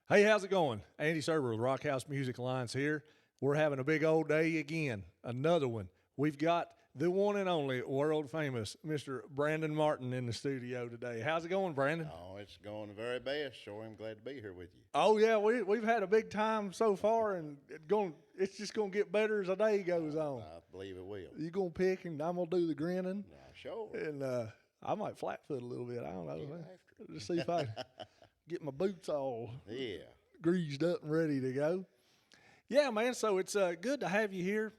Hey, how's it going? Andy Serber with Rockhouse Music Alliance here. We're having a big old day again. Another one. We've got the one and only world famous Mr. Branden Martin in the studio today. How's it going, Branden? Oh, it's going the very best. Sure, I'm glad to be here with you. Oh yeah, we've had a big time so far, and it's just gonna get better as the day goes on. I believe it will. You gonna pick, and I'm gonna do the grinning, Sure. and I might flatfoot a little bit. I don't know. Get Man. after it. Just see if I get my boots all Yeah. greased up and ready to go. Yeah, man. So it's good to have you here.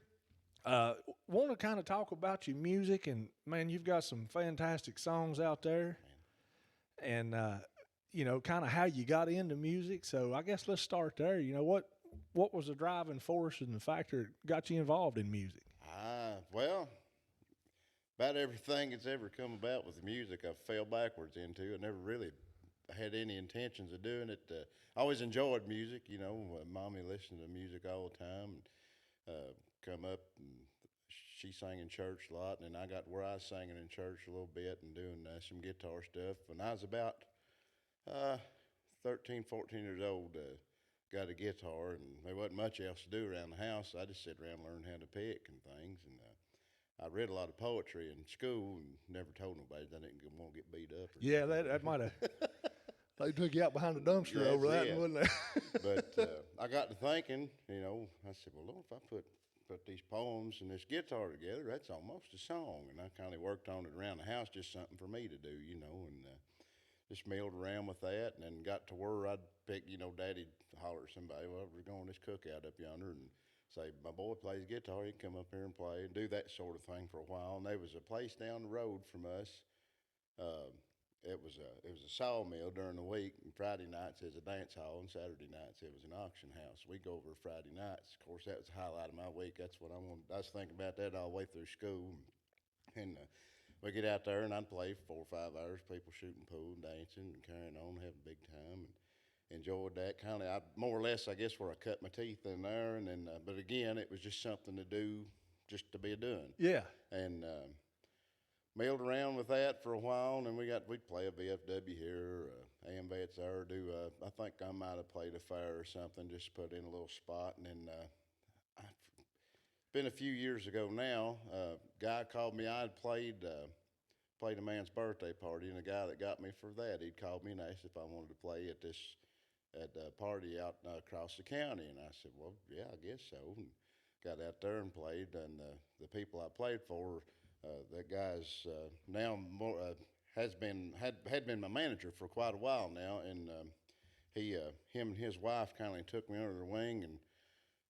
Want to kind of talk about your music, and man, you've got some fantastic songs out there, and kind of how you got into music. So I guess let's start there. What was the driving force and the factor that got you involved in music? Well, about everything that's ever come about with the music, I fell backwards into. I never really had any intentions of doing it. I always enjoyed music. Mommy listened to music all the time. Come up and she sang in church a lot, and then I got where I was singing in church a little bit and doing some guitar stuff. When I was about 13, 14 years old, got a guitar, and there wasn't much else to do around the house. So I just sat around and learned how to pick and things. And I read a lot of poetry in school and never told nobody that I didn't want to get beat up. Yeah, that might have. They took you out behind the dumpster over that, wouldn't they? But I got to thinking, I said, well, Lord, if I put these poems and this guitar together, that's almost a song. And I kind of worked on it around the house, just something for me to do, and just milled around with that, and then got to where I'd pick, Daddy'd holler at somebody, well, we're going to this cookout up yonder, and say, my boy plays guitar, he can come up here and play, and do that sort of thing for a while. And there was a place down the road from us. It was a sawmill during the week, and Friday nights is a dance hall, and Saturday nights it was an auction house. We go over Friday nights. Of course, that was the highlight of my week. That's what I was thinking about that all the way through school, and we get out there, and I'd play 4 or 5 hours. People shooting pool and dancing and carrying on, having a big time, and enjoyed that. More or less, I guess, where I cut my teeth in there, and then, but again, it was just something to do, just to be doing. Yeah. And milled around with that for a while, and then we'd play a VFW here, AMVets there, I think I might have played a fair or something, just put in a little spot, and then been a few years ago now, guy called me. I had played a man's birthday party, and the guy that got me for that, he'd called me and asked if I wanted to play at a party out across the county, and I said, well, yeah, I guess so, and got out there and played, and the people I played for, that guy's now more had been my manager for quite a while now, and him and his wife kindly took me under their wing,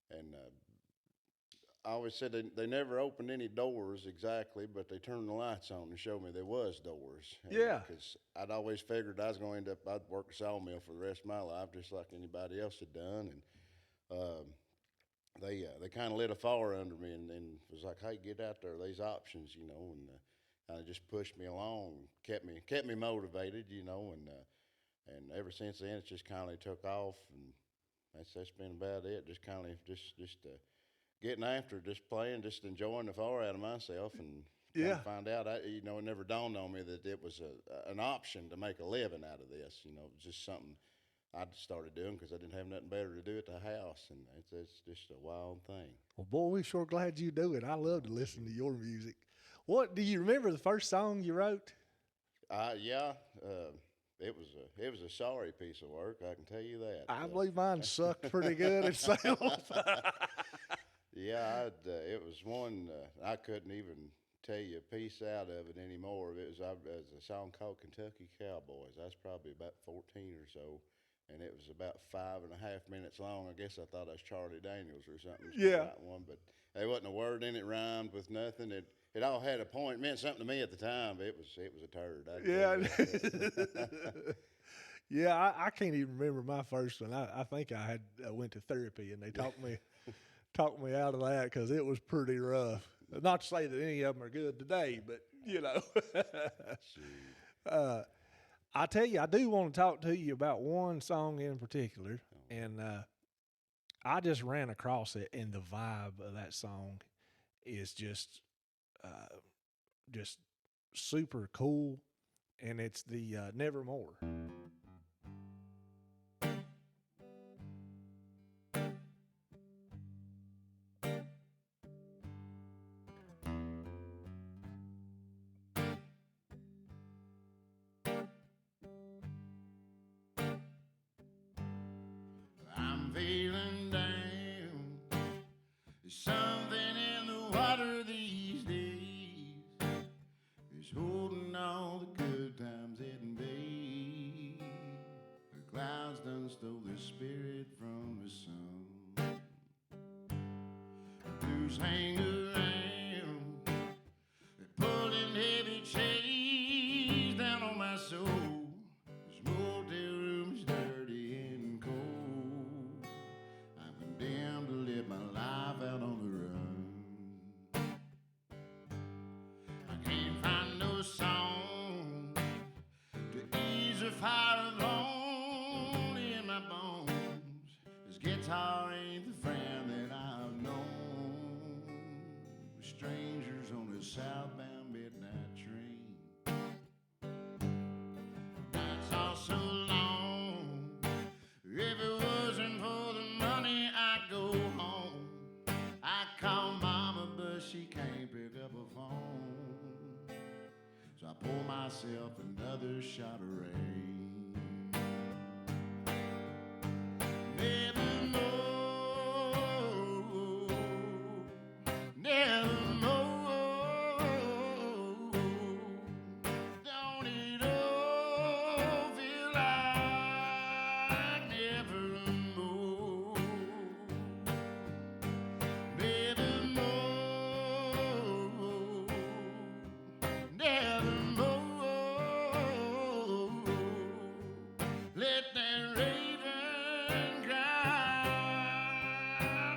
and I always said they never opened any doors exactly, but they turned the lights on and showed me there was doors. Yeah. Because I'd always figured I was going to end up, I'd work a sawmill for the rest of my life, just like anybody else had done, and they kind of lit a fire under me, and was like, hey, get out there, there's options, and kind of just pushed me along, kept me motivated, and ever since then it's just kind of took off, and that's been about it. Just kind of just getting after it, just playing, just enjoying the fire out of myself, and Yeah. find out, it never dawned on me that it was an option to make a living out of this. It was just something I started doing because I didn't have nothing better to do at the house, and it's just a wild thing. Well, boy, we're sure glad you do it. I love to listen to your music. What do you remember the first song you wrote? Yeah, it was a sorry piece of work, I can tell you that. I believe mine sucked pretty good itself. Yeah, it was one I couldn't even tell you a piece out of it anymore. It was a song called Kentucky Cowboys. I was probably about 14 or so, and it was about 5.5 minutes long. I guess I thought I was Charlie Daniels or something. Yeah. That one, but there wasn't a word in it rhymed with nothing. It all had a point. It meant something to me at the time, but it was a turd. Yeah. Yeah, I can't even remember my first one. I think I went to therapy, and they talked me out of that because it was pretty rough. Not to say that any of them are good today, but I tell you, I do want to talk to you about one song in particular, and I just ran across it, and the vibe of that song is just super cool, and it's the Nevermore. hang around, pulling heavy chains down on my soul. This motel room's dirty and cold. I'm condemned to live my life out on the run. I can't find no song to ease the fire of lonely in my bones. This guitar ain't the friend that I've known. Strangers on a southbound midnight train. Nights are so long. If it wasn't for the money, I'd go home. I call mama, but she can't pick up a phone. So I pour myself another shot of rain. Nevermore, don't it all feel like nevermore? Nevermore, nevermore. Let that raven cry,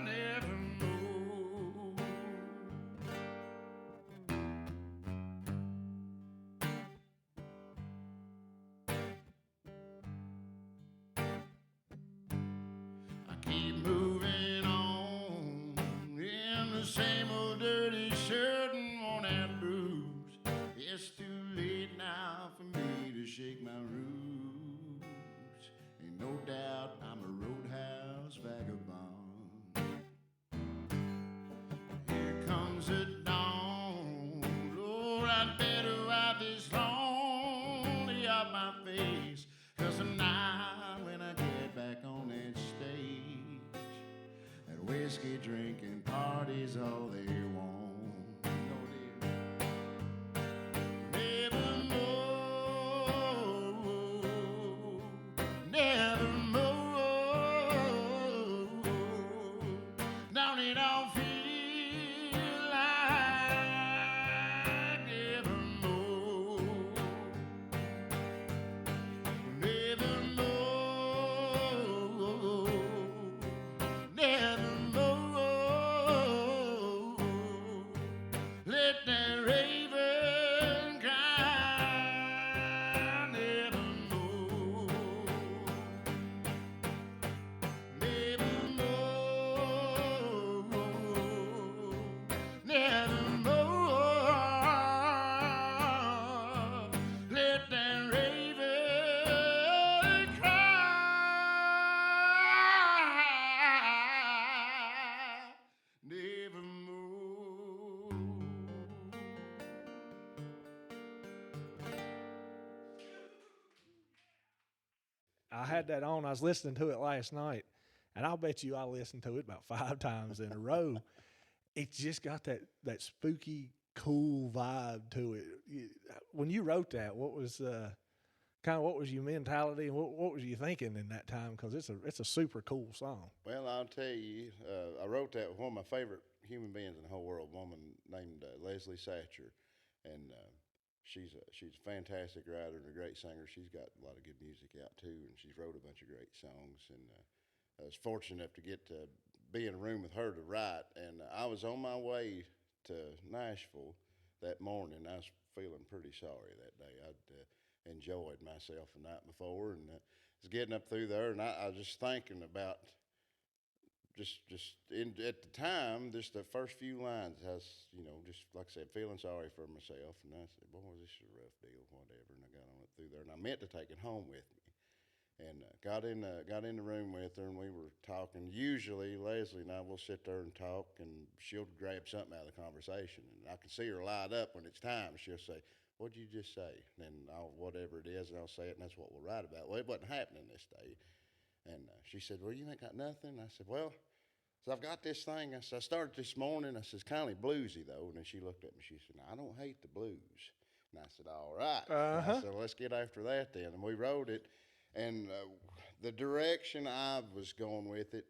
nevermore. I keep moving on in the same old dirty shirt and worn out blues. It's too late now for me to shake my roots. Ain't no doubt I'm a roadhouse vagabond. Here comes the dawn. Lord, I'd better wipe this lonely off my face. 'Cause tonight when I get back on that stage, that whiskey drinking party's all they want. No, dear. Nevermore, nevermore. Don't it all feel like nevermore? Nevermore, nevermore. Let that raven cry, nevermore. Nevermore, nevermore. Let that raven cry, nevermore. I had that on. I was listening to it last night, and I'll bet you I listened to it about 5 times in a row. It's just got that spooky, cool vibe to it. When you wrote that, what was what was your mentality, and what was you thinking in that time? Because it's a super cool song. Well, I'll tell you, I wrote that with one of my favorite human beings in the whole world, a woman named Leslie Satcher, and she's a fantastic writer and a great singer. She's got a lot of good music out too, and she's wrote a bunch of great songs. And I was fortunate enough to get to be in a room with her to write. And I was on my way to Nashville that morning. I was feeling pretty sorry that day. I'd enjoyed myself the night before, and was getting up through there, and I was just thinking about at the time, just the first few lines, I was, just like I said, feeling sorry for myself, and I said, boy, this is a rough deal, whatever, and I got on it through there, and I meant to take it home with me, and got in the room with her, and we were talking. Usually, Leslie and I will sit there and talk, and she'll grab something out of the conversation, and I can see her light up when it's time. She'll say, what'd you just say? And whatever it is, and I'll say it, and that's what we'll write about. Well, it wasn't happening this day. And she said, well, you ain't got nothing? I said, well, so I've got this thing. I said, I started this morning. I said, it's kind of bluesy, though. And then she looked at me. She said, I don't hate the blues. And I said, all right. And I said, well, let's get after that then. And we wrote it. And the direction I was going with it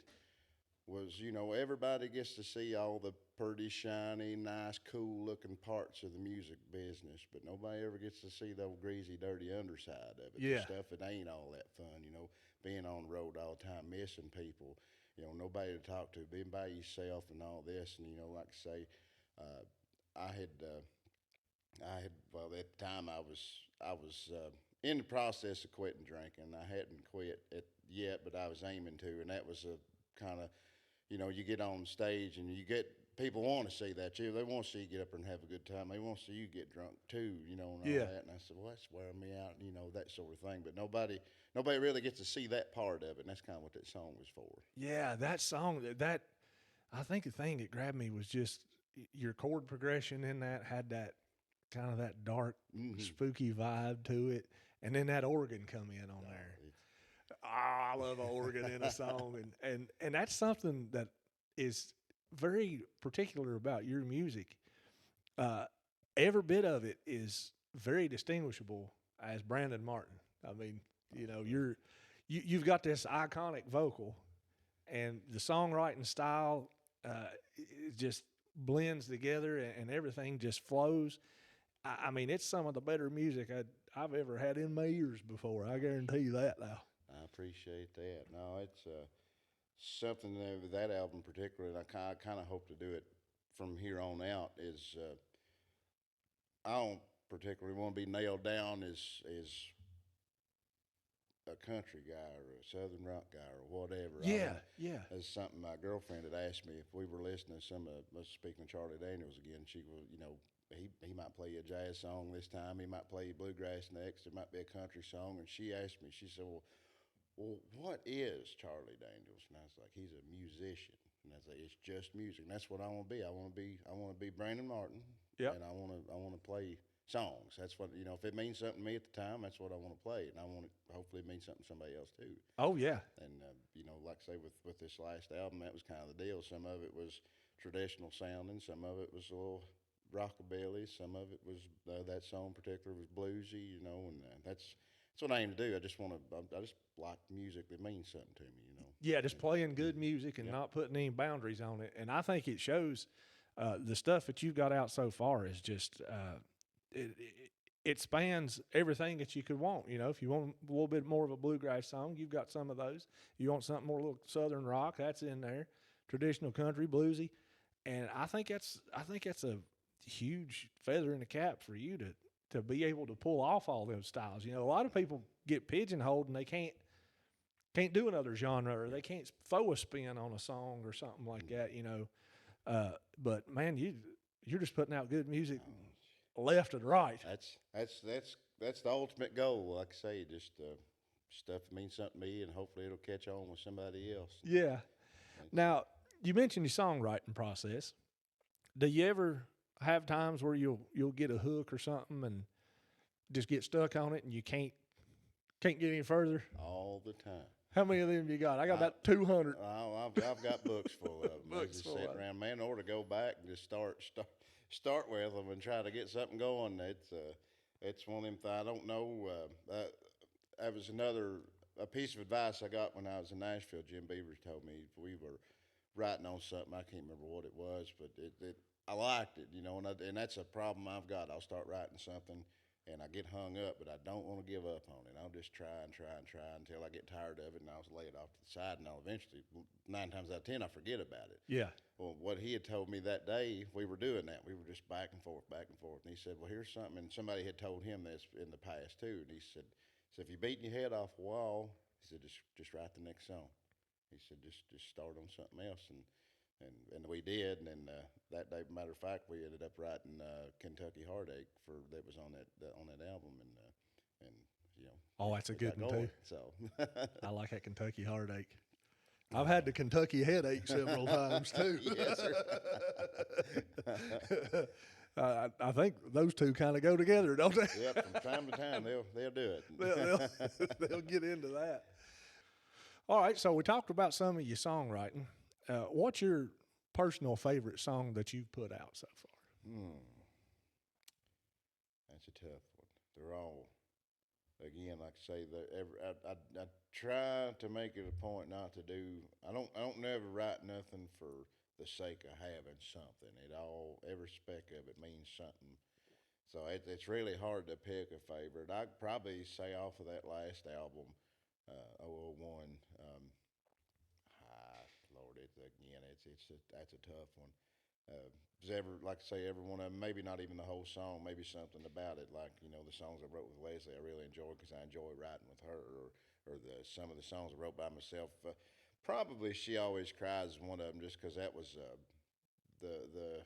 was, you know, everybody gets to see all the pretty, shiny, nice, cool looking parts of the music business, but nobody ever gets to see the old greasy, dirty underside of it. Yeah. The stuff that ain't all that fun, you know, being on the road all the time, missing people, you know, nobody to talk to, being by yourself and all this. And, you know, like I say, uh, I had, well, at the time I was in the process of quitting drinking. I hadn't quit yet, but I was aiming to, and that was a kind of, you know, you get on stage and you get people want to see that you. They want to see you get up and have a good time. They want to see you get drunk too, you know, and all Yeah. that. And I said, well, that's wearing me out, you know, that sort of thing. But nobody really gets to see that part of it, and that's kind of what that song was for. Yeah, that song, that I think the thing that grabbed me was just your chord progression in that had that kind of that dark, spooky vibe to it, and then that organ come in on there. I love an organ in a song, and that's something that is very particular about your music. Uh, every bit of it is very distinguishable as Branden Martin. I mean, you know, you've got this iconic vocal, and the songwriting style it just blends together, and everything just flows. I mean, it's some of the better music I've ever had in my ears before. I guarantee you that now. I appreciate that. No, it's something that with that album particularly, and I kind of hope to do it from here on out. Is I don't particularly want to be nailed down as a country guy or a southern rock guy or whatever. Yeah. That's something my girlfriend had asked me if we were listening to some of, speaking of Charlie Daniels again, she was, you know, he might play a jazz song this time, he might play bluegrass next, it might be a country song. And she asked me, she said, well, what is Charlie Daniels? And I was like, he's a musician. And I said, it's just music. And that's what I want to be. I want to be Branden Martin. Yep. And I want to play songs. That's what, you know, if it means something to me at the time, that's what I want to play. And I want it, hopefully it means something to somebody else too. Oh yeah. And, you know, like I say, with this last album, that was kind of the deal. Some of it was traditional sounding. Some of it was a little rockabilly. Some of it was, that song in particular was bluesy, you know, and that's what I aim to do. I just like music that means something to me, you know. Yeah, just playing good music and not putting any boundaries on it. And I think it shows the stuff that you've got out so far is just it spans everything that you could want. You know, if you want a little bit more of a bluegrass song, you've got some of those. You want something more a little southern rock, that's in there. Traditional country, bluesy, and I think that's a huge feather in the cap for you to be able to pull off all those styles. You know, a lot of people get pigeonholed and they can't do another genre, or they can't throw a spin on a song or something like that. You know, but man, you're just putting out good music left and right. That's the ultimate goal. Like I say, just stuff that means something to me, and hopefully it'll catch on with somebody else. Yeah. Now, you mentioned your songwriting process. Do you ever have times where you'll get a hook or something and just get stuck on it and you can't get any further? All the time. How many of them you got? I got about 200. I've got books full of them. Books just full sit of 'em. around, man, or to go back and just start with them and try to get something going. It's one of them things. I don't know. That was a piece of advice I got when I was in Nashville. Jim Beavers told me we were writing on something. I can't remember what it was, but I liked it, you know, and that's a problem I've got. I'll start writing something and I get hung up, but I don't want to give up on it. I'll just try until I get tired of it, and I'll lay it off to the side, and I'll eventually, 9 times out of 10, I forget about it. Yeah. Well, what he had told me that day, we were doing that. We were just back and forth. And he said, well, here's something, and somebody had told him this in the past too, and he said, if you're beating your head off a wall, he said, just write the next song. He said, just start on something else, and we did, and then that day, matter of fact, we ended up writing Kentucky Heartache that was on that album, and you know. Oh, that's a good one too. So I like that Kentucky Heartache. I've had the Kentucky Headache several times too. Yes, sir. I think those two kind of go together, don't they? Yep, from time to time they'll do it. they'll get into that. All right, so we talked about some of your songwriting. What's your personal favorite song that you've put out so far? That's a tough one. again, like I say, I try to make it a point not to do. I don't never write nothing for the sake of having something. Every speck of it means something. So it's really hard to pick a favorite. I'd probably say off of that last album, 001. Lord, that's a tough one. 'Cause like I say, every one of them, maybe not even the whole song, maybe something about it, like the songs I wrote with Leslie, I really enjoy because I enjoy writing with her, or some of the songs I wrote by myself. Probably "She Always Cries" is one of them, just because that was the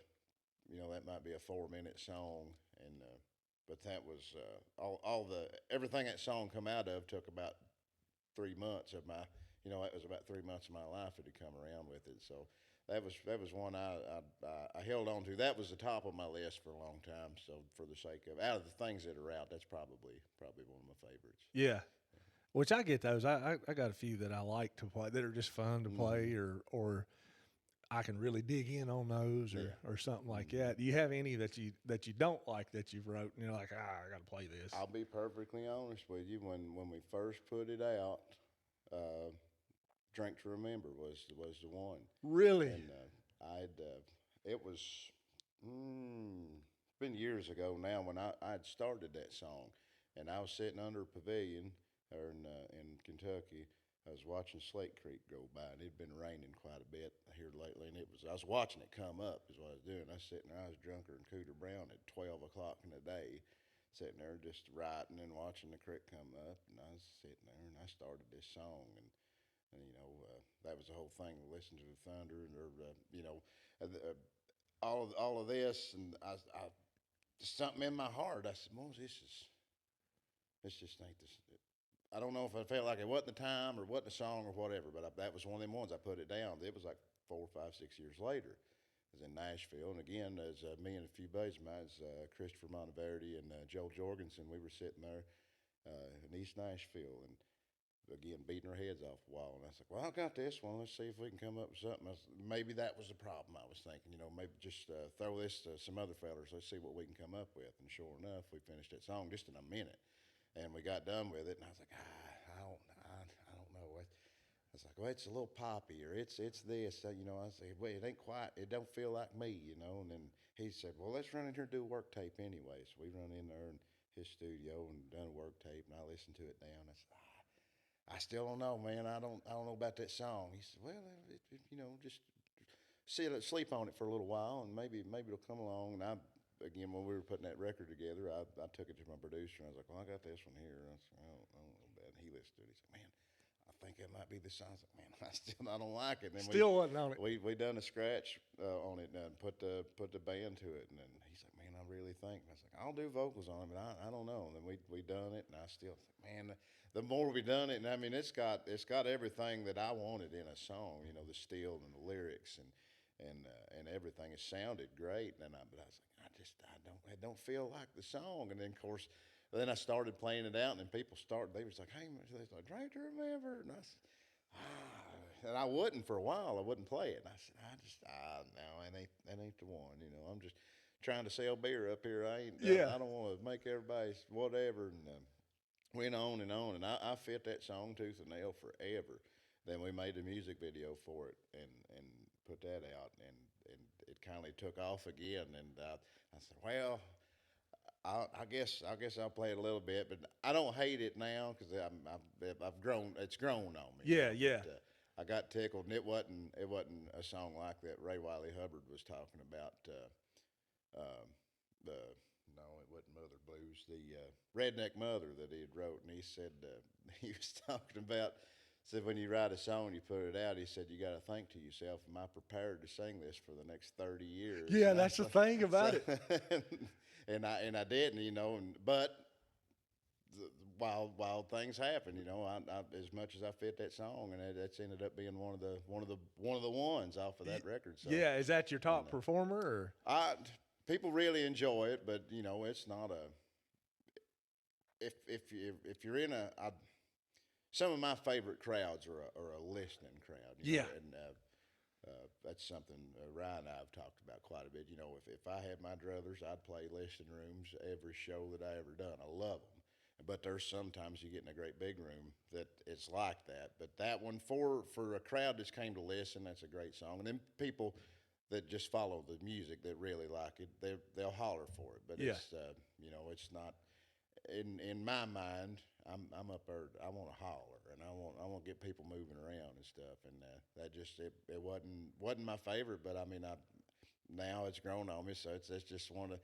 that might be a 4 minute song, and but that was all the everything that song come out of took about 3 months of my, that was about 3 months of my life to come around with it. So that was one I held on to. That was the top of my list for a long time. So for the sake of out of the things that are out, that's probably one of my favorites. Yeah. Which I get those. I got a few that I like to play that are just fun to play, or I can really dig in on those, or something like that. Do you have any that you don't like that you've wrote and you're like, I got to play this? I'll be perfectly honest with you. When we first put it out, "Drink to Remember" was the one. Really? And it was it's been years ago now when I'd started that song, and I was sitting under a pavilion in Kentucky. I was watching Slate Creek go by, and it'd been raining quite a bit here lately, and I was watching it come up is what I was doing. I was sitting there, I was drunker than Cooter Brown at 12 o'clock in the day, sitting there just writing and watching the creek come up, and I was sitting there and I started this song, and that was the whole thing. Listen to the thunder, or all of this, and I just something in my heart. I said, "Moses, this just ain't this." I don't know if I felt like it wasn't the time or wasn't the song or whatever, but that was one of them ones. I put it down. It was like 4, 5, 6 years later. I was in Nashville, and again, as me and a few buddies of mine, Christopher Monteverdi and Joe Jorgensen, we were sitting there in East Nashville, and again beating our heads off the wall. And I was like, "Well, I got this one. Let's see if we can come up with something." Maybe that was the problem. I was thinking, maybe just throw this to some other fellers. Let's see what we can come up with. And sure enough, we finished that song just in a minute, and we got done with it. And I was like, I don't know. I was like, well, it's a little poppy, or it's this. I said, well, it ain't quite. It don't feel like me, And then he said, well, let's run in here and do a work tape anyway. So we run in there in his studio and done a work tape, and I listened to it down. I said, I still don't know, man. I don't know about that song. He said, well, just sleep on it for a little while, and maybe it'll come along. And again, when we were putting that record together, I took it to my producer, and I was like, well, I got this one here. And I said, I don't know about it. And he listened to it. He said, man, I think it might be the song. I was like, man, I don't like it. And then Still wasn't on it. we done a scratch on it and put the band to it. And then he's like, man, I really think. And I was like, I'll do vocals on it, but I don't know. And then we done it, and I still like, man, the more we done it, and I mean, it's got everything that I wanted in a song. The steel and the lyrics and everything. It sounded great. But I was like, I don't feel like the song. And then of course, then I started playing it out, and then people started. They was like, hey, they was like, "Drink to Remember," and I said, and I wouldn't for a while. I wouldn't play it. And I said, no, that ain't the one. I'm just trying to sell beer up here. I don't want to make everybody's whatever. And went on and on, and I fit that song tooth and nail forever. Then we made a music video for it and put that out, and it kind of took off again. And I said, well, I guess I'll play it a little bit, but I don't hate it now because I've grown. It's grown on me. Yeah, yeah. But, I got tickled, and it wasn't a song like that Ray Wiley Hubbard was talking about. The No, it wasn't Mother Blues. The Redneck Mother that he had wrote, and he said he was talking about. Said when you write a song, you put it out. He said you got to think to yourself, "Am I prepared to sing this for the next 30 years?" Yeah, and that's the thing about it. and I didn't, but wild things happen, I as much as I fit that song, and that's ended up being one of the ones off of that record. So, yeah, is that your top performer? Or? People really enjoy it, but it's not a. If you're in some of my favorite crowds are a listening crowd. And that's something Ryan and I have talked about quite a bit. If I had my druthers, I'd play listening rooms every show that I ever done. I love them. But there's sometimes you get in a great big room that it's like that. But that one for a crowd that's came to listen, that's a great song. And then people that just follow the music that really like it, they'll holler for it. But Yeah. it's it's not in my mind. I'm up there. I want to holler, and I want to get people moving around and stuff. And that just it wasn't my favorite, but I mean now it's grown on me, so it's just one of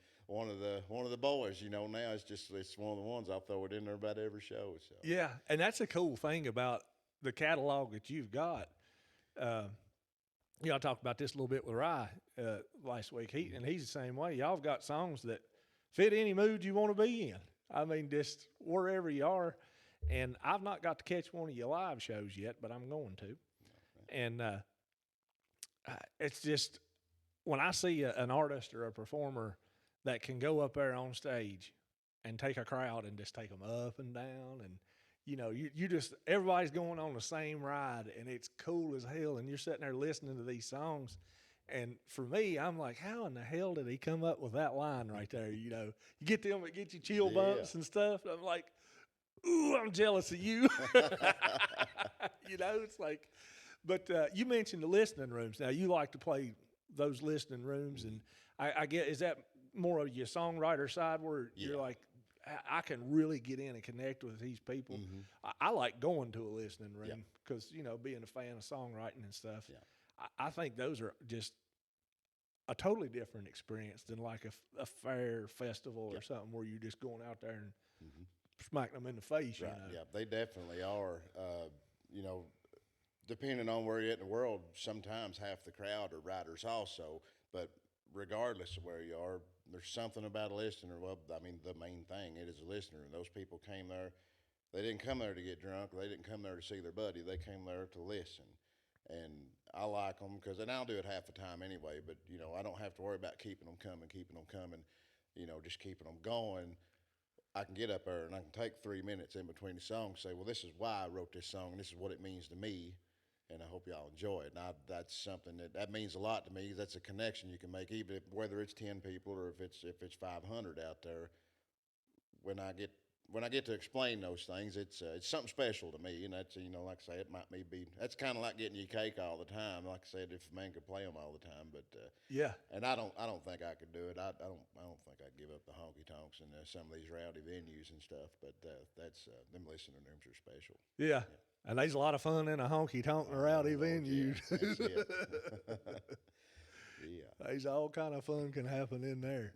the boys. Now it's one of the ones I'll throw it in there about every show. So Yeah, and that's a cool thing about the catalog that you've got. Uh, I talked about this a little bit with Rye last week. He's the same way. Y'all have got songs that fit any mood you want to be in. I mean, just wherever you are. And I've not got to catch one of your live shows yet, but I'm going to. And it's just when I see an artist or a performer that can go up there on stage and take a crowd and just take them up and down, and you just everybody's going on the same ride, and it's cool as hell, and you're sitting there listening to these songs. And for me, I'm like, how in the hell did he come up with that line right there? You get them that get you chill bumps and stuff. And I'm like, ooh, I'm jealous of you. It's like, but you mentioned the listening rooms. Now, you like to play those listening rooms, and I get, is that more of your songwriter side where you're like, I can really get in and connect with these people? I like going to a listening room because, being a fan of songwriting and stuff, I think those are just a totally different experience than like a fair festival or something where you're just going out there and smacking them in the face. Right. Yeah, they definitely are. Depending on where you're at in the world, sometimes half the crowd are writers also. But regardless of where you are, there's something about a listener. Well, I mean, the main thing, it is a listener. And those people came there. They didn't come there to get drunk. They didn't come there to see their buddy. They came there to listen. And I like them because, and I'll do it half the time anyway, but, I don't have to worry about keeping them coming, just keeping them going. I can get up there and I can take 3 minutes in between the songs, say, well, this is why I wrote this song and this is what it means to me, and I hope y'all enjoy it. And that's something that means a lot to me. That's a connection you can make, even whether it's 10 people or if it's 500 out there. When I get to explain those things, it's something special to me, and that's like I say, it might be that's kind of like getting your cake all the time. Like I said, if a man could play them all the time, but and I don't think I could do it. I don't think I'd give up the honky tonks and some of these rowdy venues and stuff. But that's them listening rooms are special. Yeah. And there's a lot of fun in a honky tonk and a rowdy venue. Yeah, that's it. There's all kind of fun can happen in there.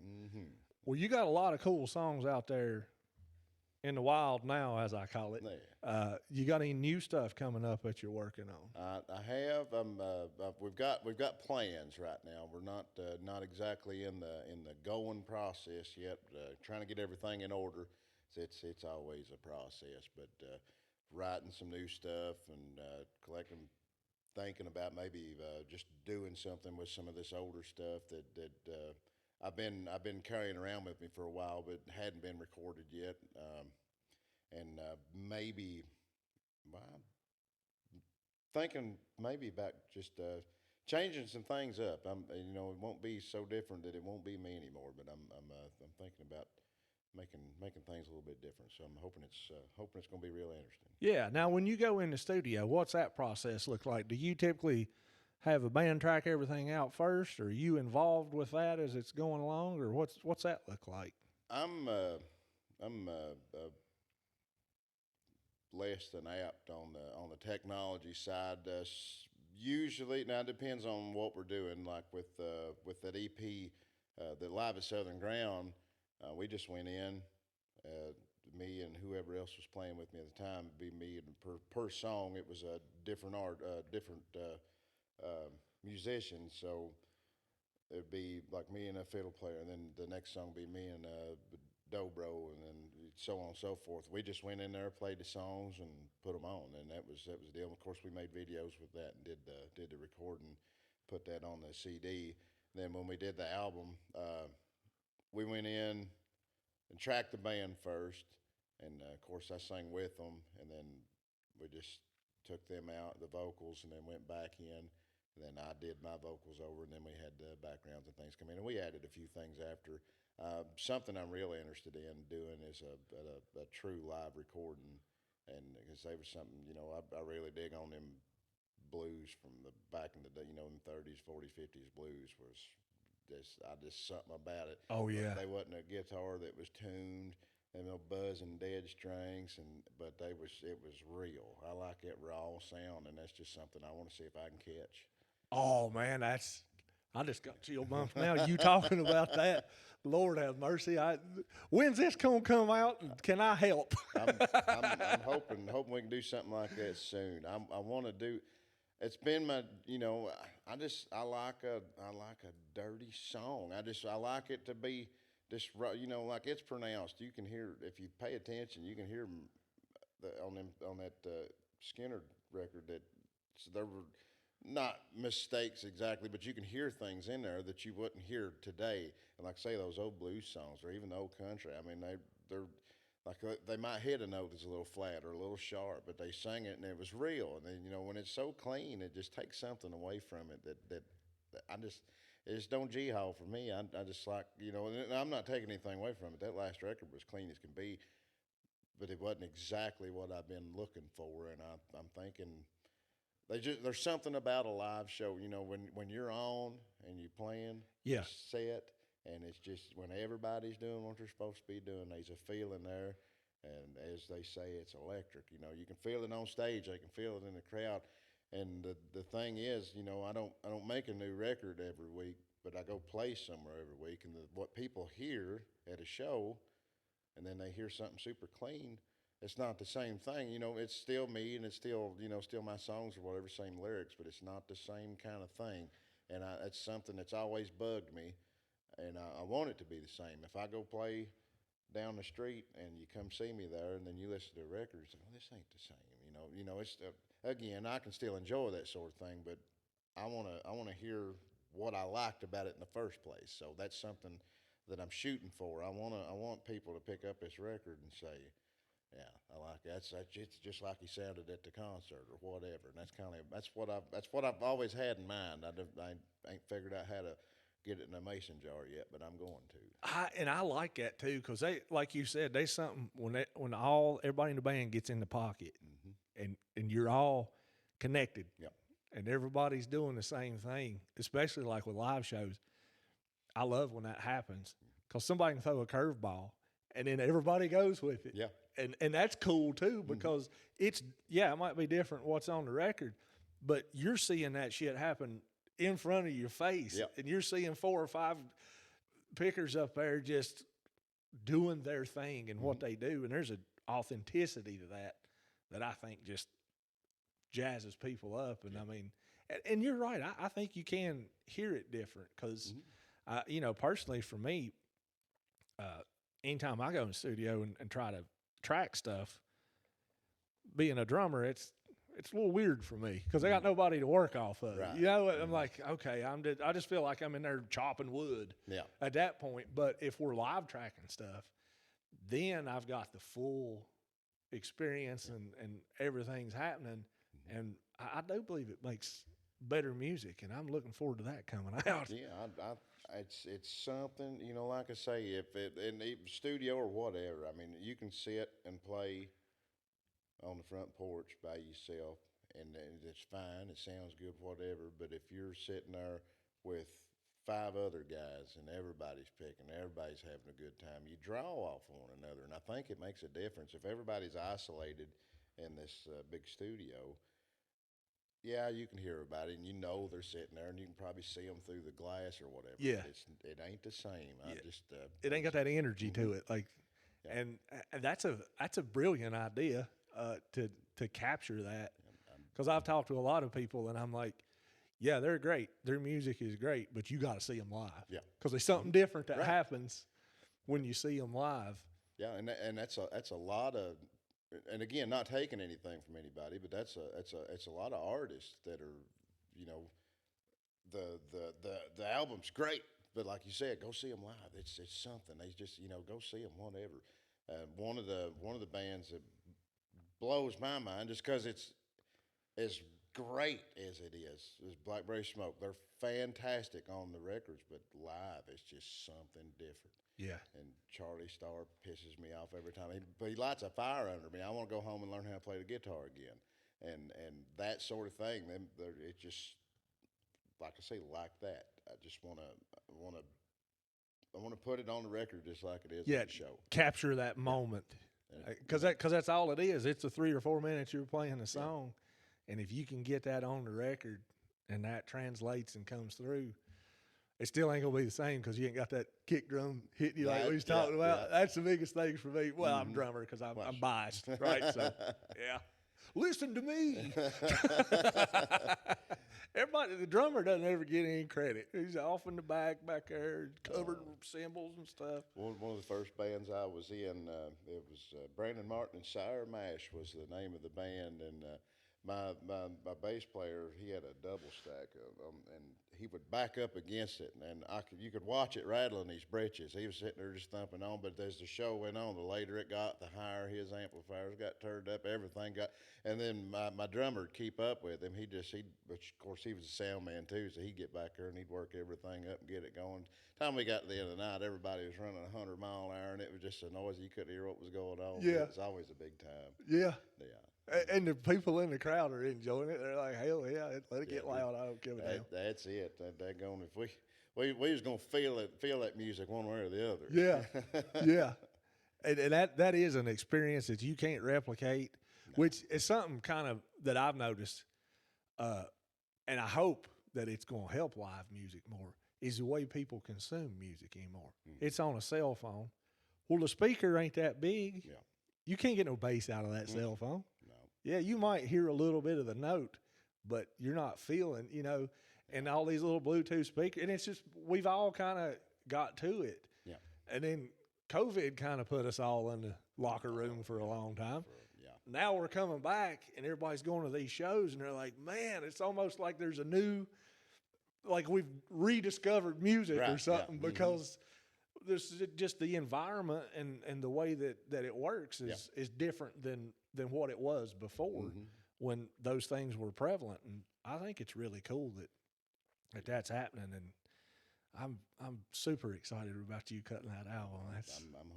Well, you got a lot of cool songs out there in the wild now, as I call it. You got any new stuff coming up that you're working on? I have. We've got plans right now. We're not exactly in the going process yet. Trying to get everything in order. It's always a process, but writing some new stuff and collecting, thinking about maybe just doing something with some of this older stuff that I've been carrying around with me for a while, but hadn't been recorded yet. And maybe, well, thinking maybe about just changing some things up. It won't be so different that it won't be me anymore. But I'm thinking about making things a little bit different. So I'm hoping it's going to be real interesting. Yeah. Now, when you go in the studio, what's that process look like? Do you typically have a band track everything out first, or are you involved with that as it's going along, or what's that look like? I'm less than apt on the technology side. Usually, now it depends on what we're doing. Like with that EP, the Live at Southern Ground, we just went in. Me and whoever else was playing with me at the time, it'd be me, and per song it was a different musician. So it'd be like me and a fiddle player, and then the next song would be me and dobro, and then so on and so forth. We just went in there, played the songs, and put them on, and that was the deal. Of course, we made videos with that and did the recording, put that on the CD. Then when we did the album, we went in and tracked the band first, and of course I sang with them, and then we just took them out, the vocals, and then went back in. And then I did my vocals over, and then we had the backgrounds and things come in, and we added a few things after. Something I'm really interested in doing is a true live recording, and because they was something, I really dig on them blues from the back in the day, in the 30s, 40s, 50s blues was just something about it. Oh yeah. They wasn't a guitar that was tuned and no buzzing dead strings, but it was real. I like that raw sound, and that's just something I want to see if I can catch. Oh man, I just got chill bumps now. You talking about that? Lord have mercy. When's this gonna come out? And can I help? I'm hoping we can do something like that soon. I want to do. It's been my, I like a dirty song. I like it to be just, like it's pronounced. You can hear, if you pay attention, you can hear on that Skinner record that there were not mistakes exactly, but you can hear things in there that you wouldn't hear today. And like I say, those old blues songs or even the old country, I mean, they're like they might hit a note that's a little flat or a little sharp, but they sang it and it was real. And then when it's so clean, it just takes something away from it that it just don't g-haul for me. I just like, and I'm not taking anything away from it. That last record was clean as can be, but it wasn't exactly what I've been looking for. And I'm thinking there's something about a live show, when you're on and you're playing, Yeah. set, and it's just when everybody's doing what they're supposed to be doing, there's a feeling there, and as they say, it's electric. You can feel it on stage, they can feel it in the crowd, and the thing is, I don't make a new record every week, but I go play somewhere every week, and what people hear at a show, and then they hear something super clean. It's not the same thing, it's still me and it's still, still my songs or whatever, same lyrics, but it's not the same kind of thing. And it's something that's always bugged me, and I want it to be the same. If I go play down the street and you come see me there and then you listen to the record, it's like, well, this ain't the same, it's, again, I can still enjoy that sort of thing, but I want to hear what I liked about it in the first place. So that's something that I'm shooting for. I want people to pick up this record and say, yeah, I like that. It's just like he sounded at the concert or whatever. And that's what I've always had in mind. I ain't figured out how to get it in a mason jar yet, but I'm going to. I like that too, because they, like you said, they something when everybody in the band gets in the pocket, and you're all connected. Yep. And everybody's doing the same thing, especially like with live shows. I love when that happens because somebody can throw a curveball and then everybody goes with it. Yeah. And that's cool too, because it might be different what's on the record, but you're seeing that shit happen in front of your face. Yep. And you're seeing 4 or 5 pickers up there just doing their thing and what they do. And there's an authenticity to that I think just jazzes people up. And I mean, and you're right. I think you can hear it different because, personally for me, anytime I go in the studio and try to track stuff, being a drummer, it's a little weird for me because I got nobody to work off of. Right. I'm like, okay, I just feel like I'm in there chopping wood at that point. But if we're live tracking stuff, then I've got the full experience and everything's happening. And I do believe it makes better music, and I'm looking forward to that coming out. Yeah, it's something, like I say, if it in the studio or whatever, I mean, you can sit and play on the front porch by yourself, and it's fine, it sounds good, whatever. But if you're sitting there with 5 other guys and everybody's picking, everybody's having a good time, you draw off one another, and I think it makes a difference. If everybody's isolated in this big studio, yeah, you can hear everybody, and they're sitting there, and you can probably see them through the glass or whatever. Yeah. But it ain't the same. Yeah. It ain't got that energy to it, like, and that's a brilliant idea to capture that, because I've talked to a lot of people, and I'm like, yeah, they're great, their music is great, but you got to see them live, because there's something different that happens when you see them live. Yeah, and that's a lot of. And again, not taking anything from anybody, but it's a lot of artists that are, the album's great, but like you said, go see them live. It's something. They just go see them, whatever. One of the bands that blows my mind, just because it's as great as it is Blackberry Smoke. They're fantastic on the records, but live it's just something different. Yeah. And Charlie Starr pisses me off every time. He lights a fire under me. I want to go home and learn how to play the guitar again. And that sort of thing. It just, like I say, like that. I just want to put it on the record just like it is on Yeah, the show. capture that moment. Because that's all it is. It's the 3 or 4 minutes you're playing the song. And if you can get that on the record and that translates and comes through, it still ain't gonna be the same because you ain't got that kick drum hitting you like we was talking about. That's the biggest thing for me. Well, I'm a drummer because I'm biased, right? So, yeah. Listen to me. Everybody, the drummer doesn't ever get any credit. He's off in the back there, covered with cymbals and stuff. One of the first bands I was in, it was Branden Martin and Sire Mash was the name of the band, and my bass player, he had a double stack of them, and he would back up against it, and you could watch it rattling his britches. He was sitting there just thumping on, but as the show went on, the later it got, the higher his amplifiers got turned up, everything got, and then my drummer would keep up with him. Which of course he was a sound man too, so he'd get back there and he'd work everything up and get it going. Time we got to the end of the night, everybody was running 100 mile an hour, and it was just so noisy you couldn't hear what was going on. Yeah. It was always a big time. Yeah. Yeah. And the people in the crowd are enjoying it. They're like, hell yeah, let it get loud. I don't give a damn. That's it. If we was gonna feel that music one way or the other. Yeah, yeah. And that is an experience that you can't replicate, which is something kind of that I've noticed, and I hope that it's going to help live music more, is the way people consume music anymore. It's on a cell phone. Well, the speaker ain't that big. Yeah. You can't get no bass out of that cell phone. No. Yeah, you might hear a little bit of the note, but you're not feeling, and all these little Bluetooth speakers. And it's just, we've all kind of got to it. Yeah. And then COVID kind of put us all in the locker room for a long time. Now we're coming back and everybody's going to these shows and they're like, man, it's almost like there's a new, like we've rediscovered music or something because there's just the environment and the way that it works is different than what it was before when those things were prevalent. And I think it's really cool that that's happening. And I'm super excited about you cutting that album. I'm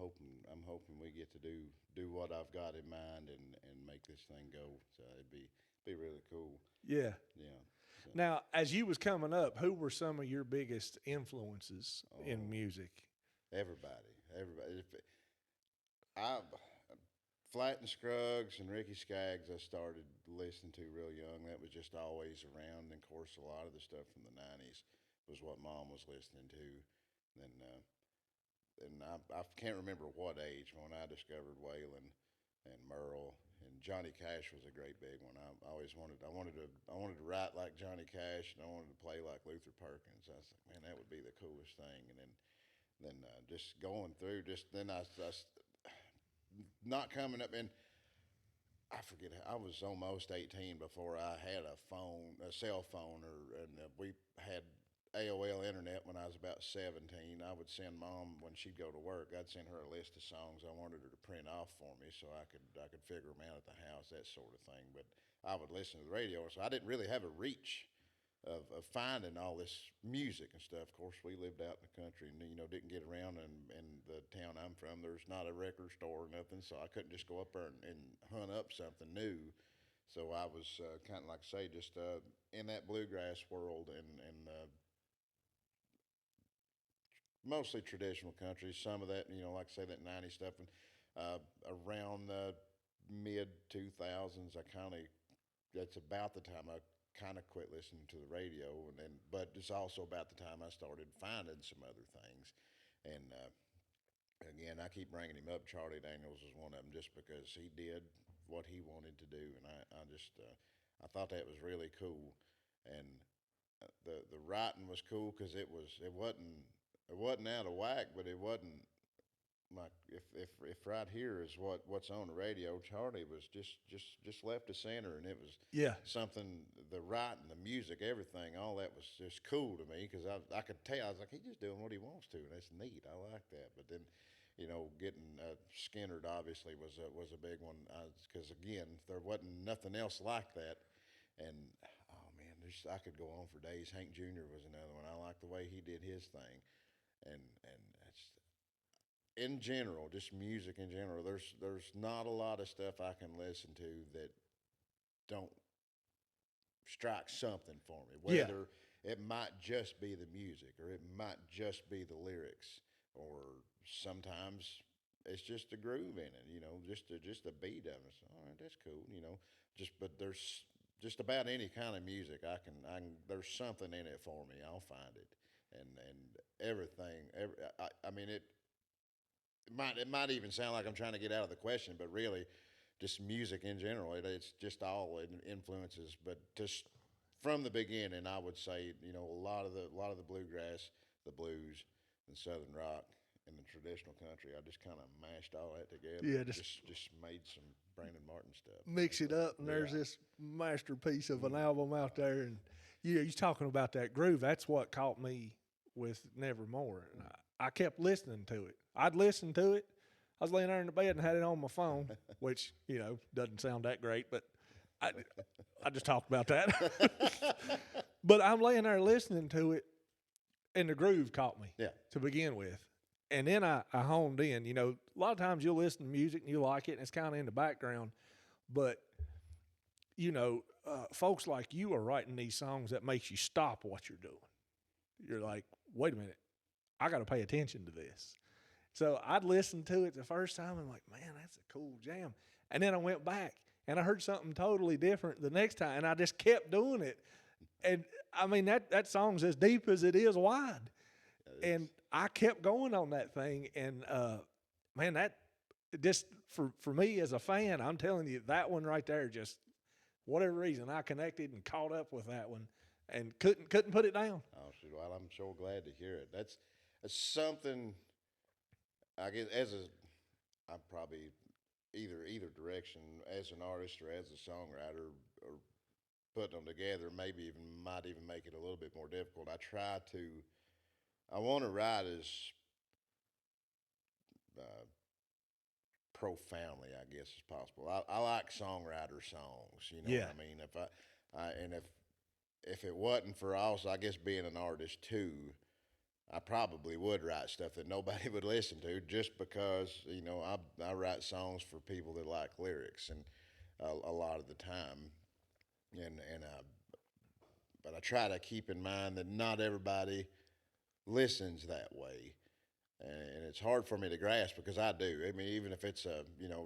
hoping we get to do what I've got in mind and make this thing go. So it'd be really cool. Yeah. Yeah. So. Now, as you was coming up, who were some of your biggest influences in music? Everybody. Flat and Scruggs and Ricky Skaggs I started listening to real young. That was just always around. And of course, a lot of the stuff from the 90s was what Mom was listening to. And I can't remember what age when I discovered Waylon and Merle, and Johnny Cash was a great big one. I wanted to write like Johnny Cash, and I wanted to play like Luther Perkins. I was like, man, that would be the coolest thing. And then just going through, I not coming up, and I forget, I was almost 18 before I had a cell phone, and we had AOL internet when I was about 17. I would send Mom, when she'd go to work, I'd send her a list of songs I wanted her to print off for me so I could figure them out at the house, that sort of thing. But I would listen to the radio, so I didn't really have a reach of finding all this music and stuff. Of course, we lived out in the country and didn't get around in the town I'm from. There's not a record store or nothing, so I couldn't just go up there and hunt up something new. So I was kind of like I say, just in that bluegrass world and mostly traditional country. Some of that, like I say, that 90s stuff. And around the mid 2000s, that's about the time I kind of quit listening to the radio, but it's also about the time I started finding some other things. And again, I keep bringing him up. Charlie Daniels is one of them, just because he did what he wanted to do, and I thought that was really cool. And the writing was cool because it wasn't out of whack, but it wasn't like if right here is what's on the radio. Charlie was just left to center, and it was something. The writing, the music, everything, all that was just cool to me because I could tell. I was like, he's just doing what he wants to, and that's neat. I like that. But then, getting Skinnerd obviously was a big one because again, there wasn't nothing else like that, and oh man, I could go on for days. Hank Jr. was another one. I liked the way he did his thing, and in general, just music in general, there's not a lot of stuff I can listen to that don't strike something for me. Yeah. Whether it might just be the music, or it might just be the lyrics, or sometimes it's just the groove in it. Just the beat of it. So, all right, that's cool. But there's just about any kind of music I can. There's something in it for me. I'll find it, and everything. I mean it. It might even sound like I'm trying to get out of the question, but really, just music in general. It's just all influences, but just from the beginning, I would say a lot of the bluegrass, the blues, and southern rock, and the traditional country. I just kind of mashed all that together. Yeah, just made some Brandon Martin stuff. mix it up, and there's Yeah. this masterpiece of an album out there. And you're talking about that groove. That's what caught me with Nevermore. And I kept listening to it. I'd listen to it. I was laying there in the bed and had it on my phone, which doesn't sound that great, but I just talked about that. But I'm laying there listening to it, and the groove caught me Yeah. to begin with. And then I honed in. A lot of times you'll listen to music and you like it, and it's kind of in the background. But, folks like you are writing these songs that makes you stop what you're doing. You're like, wait a minute, I got to pay attention to this. So I'd listen to it the first time, and I'm like, man, that's a cool jam. And then I went back, and I heard something totally different the next time, and I just kept doing it. And, I mean, that song's as deep as it is wide. And I kept going on that thing, and man, that just for me as a fan, I'm telling you, that one right there, just whatever reason, I connected and caught up with that one, and couldn't put it down. Oh, shoot, well, I'm so glad to hear it. That's something. I guess I'm probably either direction as an artist or as a songwriter or putting them together. Might even make it a little bit more difficult. I want to write as uh, profoundly, I guess, as possible. I like songwriter songs. You know Yeah. what I mean? If it wasn't for also, I guess, being an artist too, I probably would write stuff that nobody would listen to, just because I write songs for people that like lyrics, and a lot of the time, and but I try to keep in mind that not everybody listens that way, and it's hard for me to grasp because I do. I mean, even if it's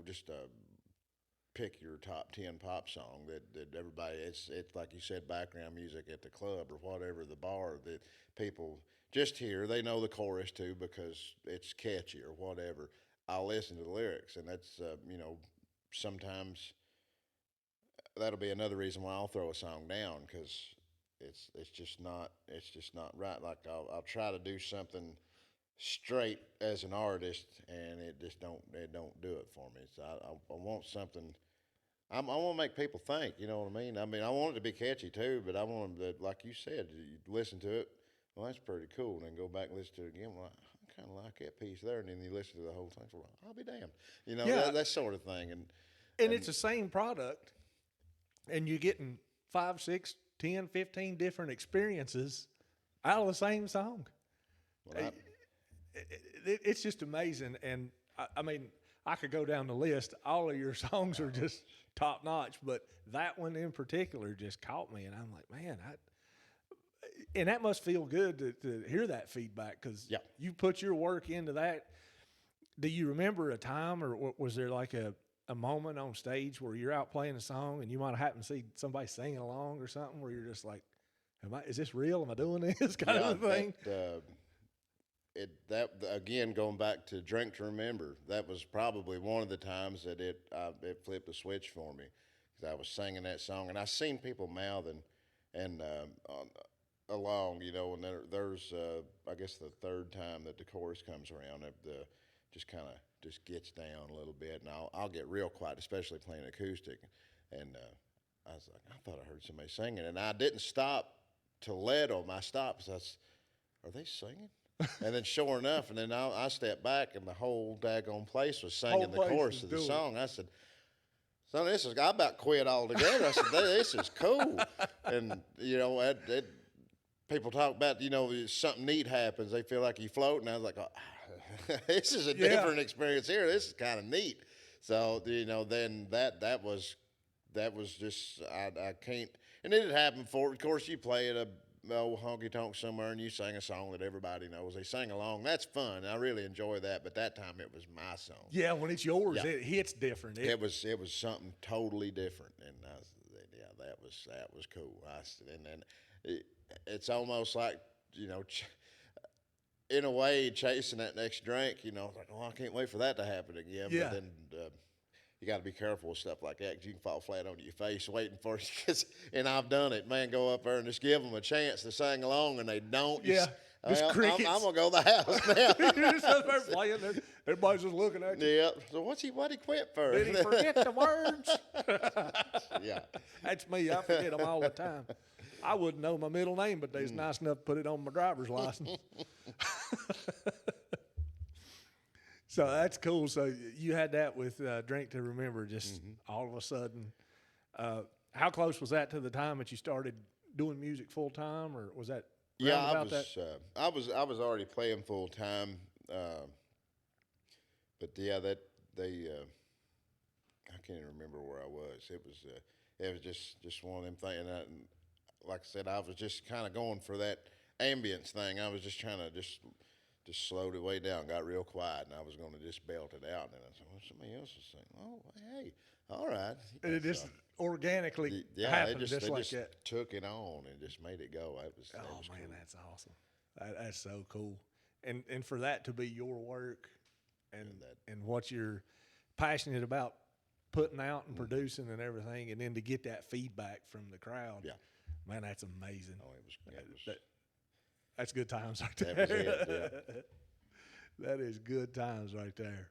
just a pick your top 10 pop song that everybody, it's like you said, background music at the club or whatever, the bar, that people just hear, they know the chorus too because it's catchy or whatever. I'll listen to the lyrics, and that's sometimes that'll be another reason why I'll throw a song down, because it's just not right. Like I'll try to do something straight as an artist, and it don't do it for me. So I want something. I want to make people think. You know what I mean? I mean, I want it to be catchy too, but I want them to, like you said, you listen to it. Well, that's pretty cool. And then go back and listen to it again. Well, I kind of like that piece there. And then you listen to the whole thing. Well, I'll be damned. Yeah. That sort of thing. And it's the same product, and you're getting 5, 6, 10, 15 different experiences out of the same song. Well, It's just amazing. And I mean, I could go down the list. All of your songs are just top notch, but that one in particular just caught me. And I'm like, man, and that must feel good to hear that feedback, because Yeah. you put your work into that. Do you remember a time, or was there like a moment on stage where you're out playing a song and you might happen to see somebody singing along or something, where you're just like, is this real? Am I doing this kind of a thing? That again, going back to Drink to Remember, that was probably one of the times that it flipped a switch for me, because I was singing that song and I seen people mouthing and along, and there's I guess the third time that the chorus comes around, the just kind of just gets down a little bit, and I'll get real quiet, especially playing acoustic, and I was like, I thought I heard somebody singing, and I didn't stop to let them. I stopped. So are they singing? And then sure enough, and then I stepped back, and the whole daggone place was singing the chorus of the song. I said, son, I about quit altogether. I said, this is cool. And, people talk about, something neat happens. They feel like you float, and I was like, this is a different experience here. This is kind of neat. So, then that was just, I can't, and it had happened before. Of course, you play at a old honky tonk somewhere and you sing a song that everybody knows. They sing along. That's fun. I really enjoy that. But that time it was my song. Yeah, when it's yours, it hits different. It was something totally different, and that was cool. And then it's almost like in a way chasing that next drink. Like, oh, I can't wait for that to happen again. Yeah. But then you got to be careful with stuff like that because you can fall flat on your face waiting for it. And I've done it, man. Go up there and just give them a chance to sing along, and they don't. Yeah, just crickets. I'm gonna go to the house now. You're just up there playing. Everybody's just looking at you. Yeah. So what he quit for? Did he forget the words? Yeah. That's me. I forget them all the time. I wouldn't know my middle name, but they's nice enough to put it on my driver's license. So that's cool. So you had that with Drink to Remember, just all of a sudden. How close was that to the time that you started doing music full time, or was that? Yeah, I was already playing full time, but yeah, I can't even remember where I was. It was just one of them things. And like I said, I was just kind of going for that ambience thing. I was just trying to just slowed it way down, got real quiet, and I was going to just belt it out. And I said, well, somebody else is saying, oh, hey, all right. And it just organically happened just like that. Took it on and just made it go. That was man, cool. that's awesome. That's so cool. And for that to be your work and what you're passionate about putting out and producing and everything, and then to get that feedback from the crowd, man, that's amazing. Oh, it was that's good times right there. That was it, yeah. That is good times right there.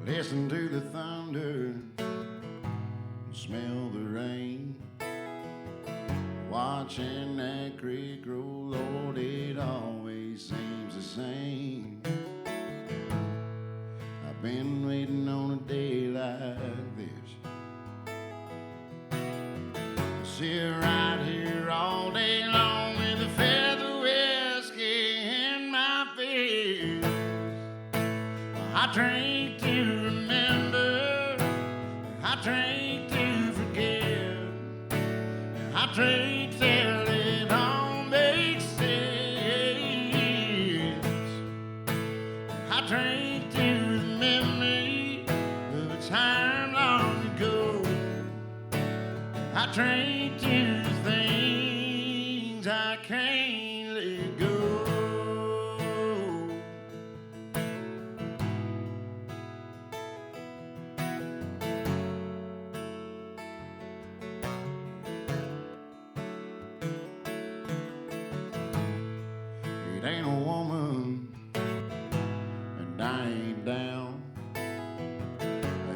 Listen to the thunder, smell the rain. Watching that creek roll, Lord, it always seems the same. I've been waiting on a day like this. Sit right here all day long with a feather whiskey in my face. I drink to remember, I drink to forget, I drink till it all makes sense. I drink to the memory of a time long ago. I drink to the things I can't let go. It ain't a woman, and I ain't down.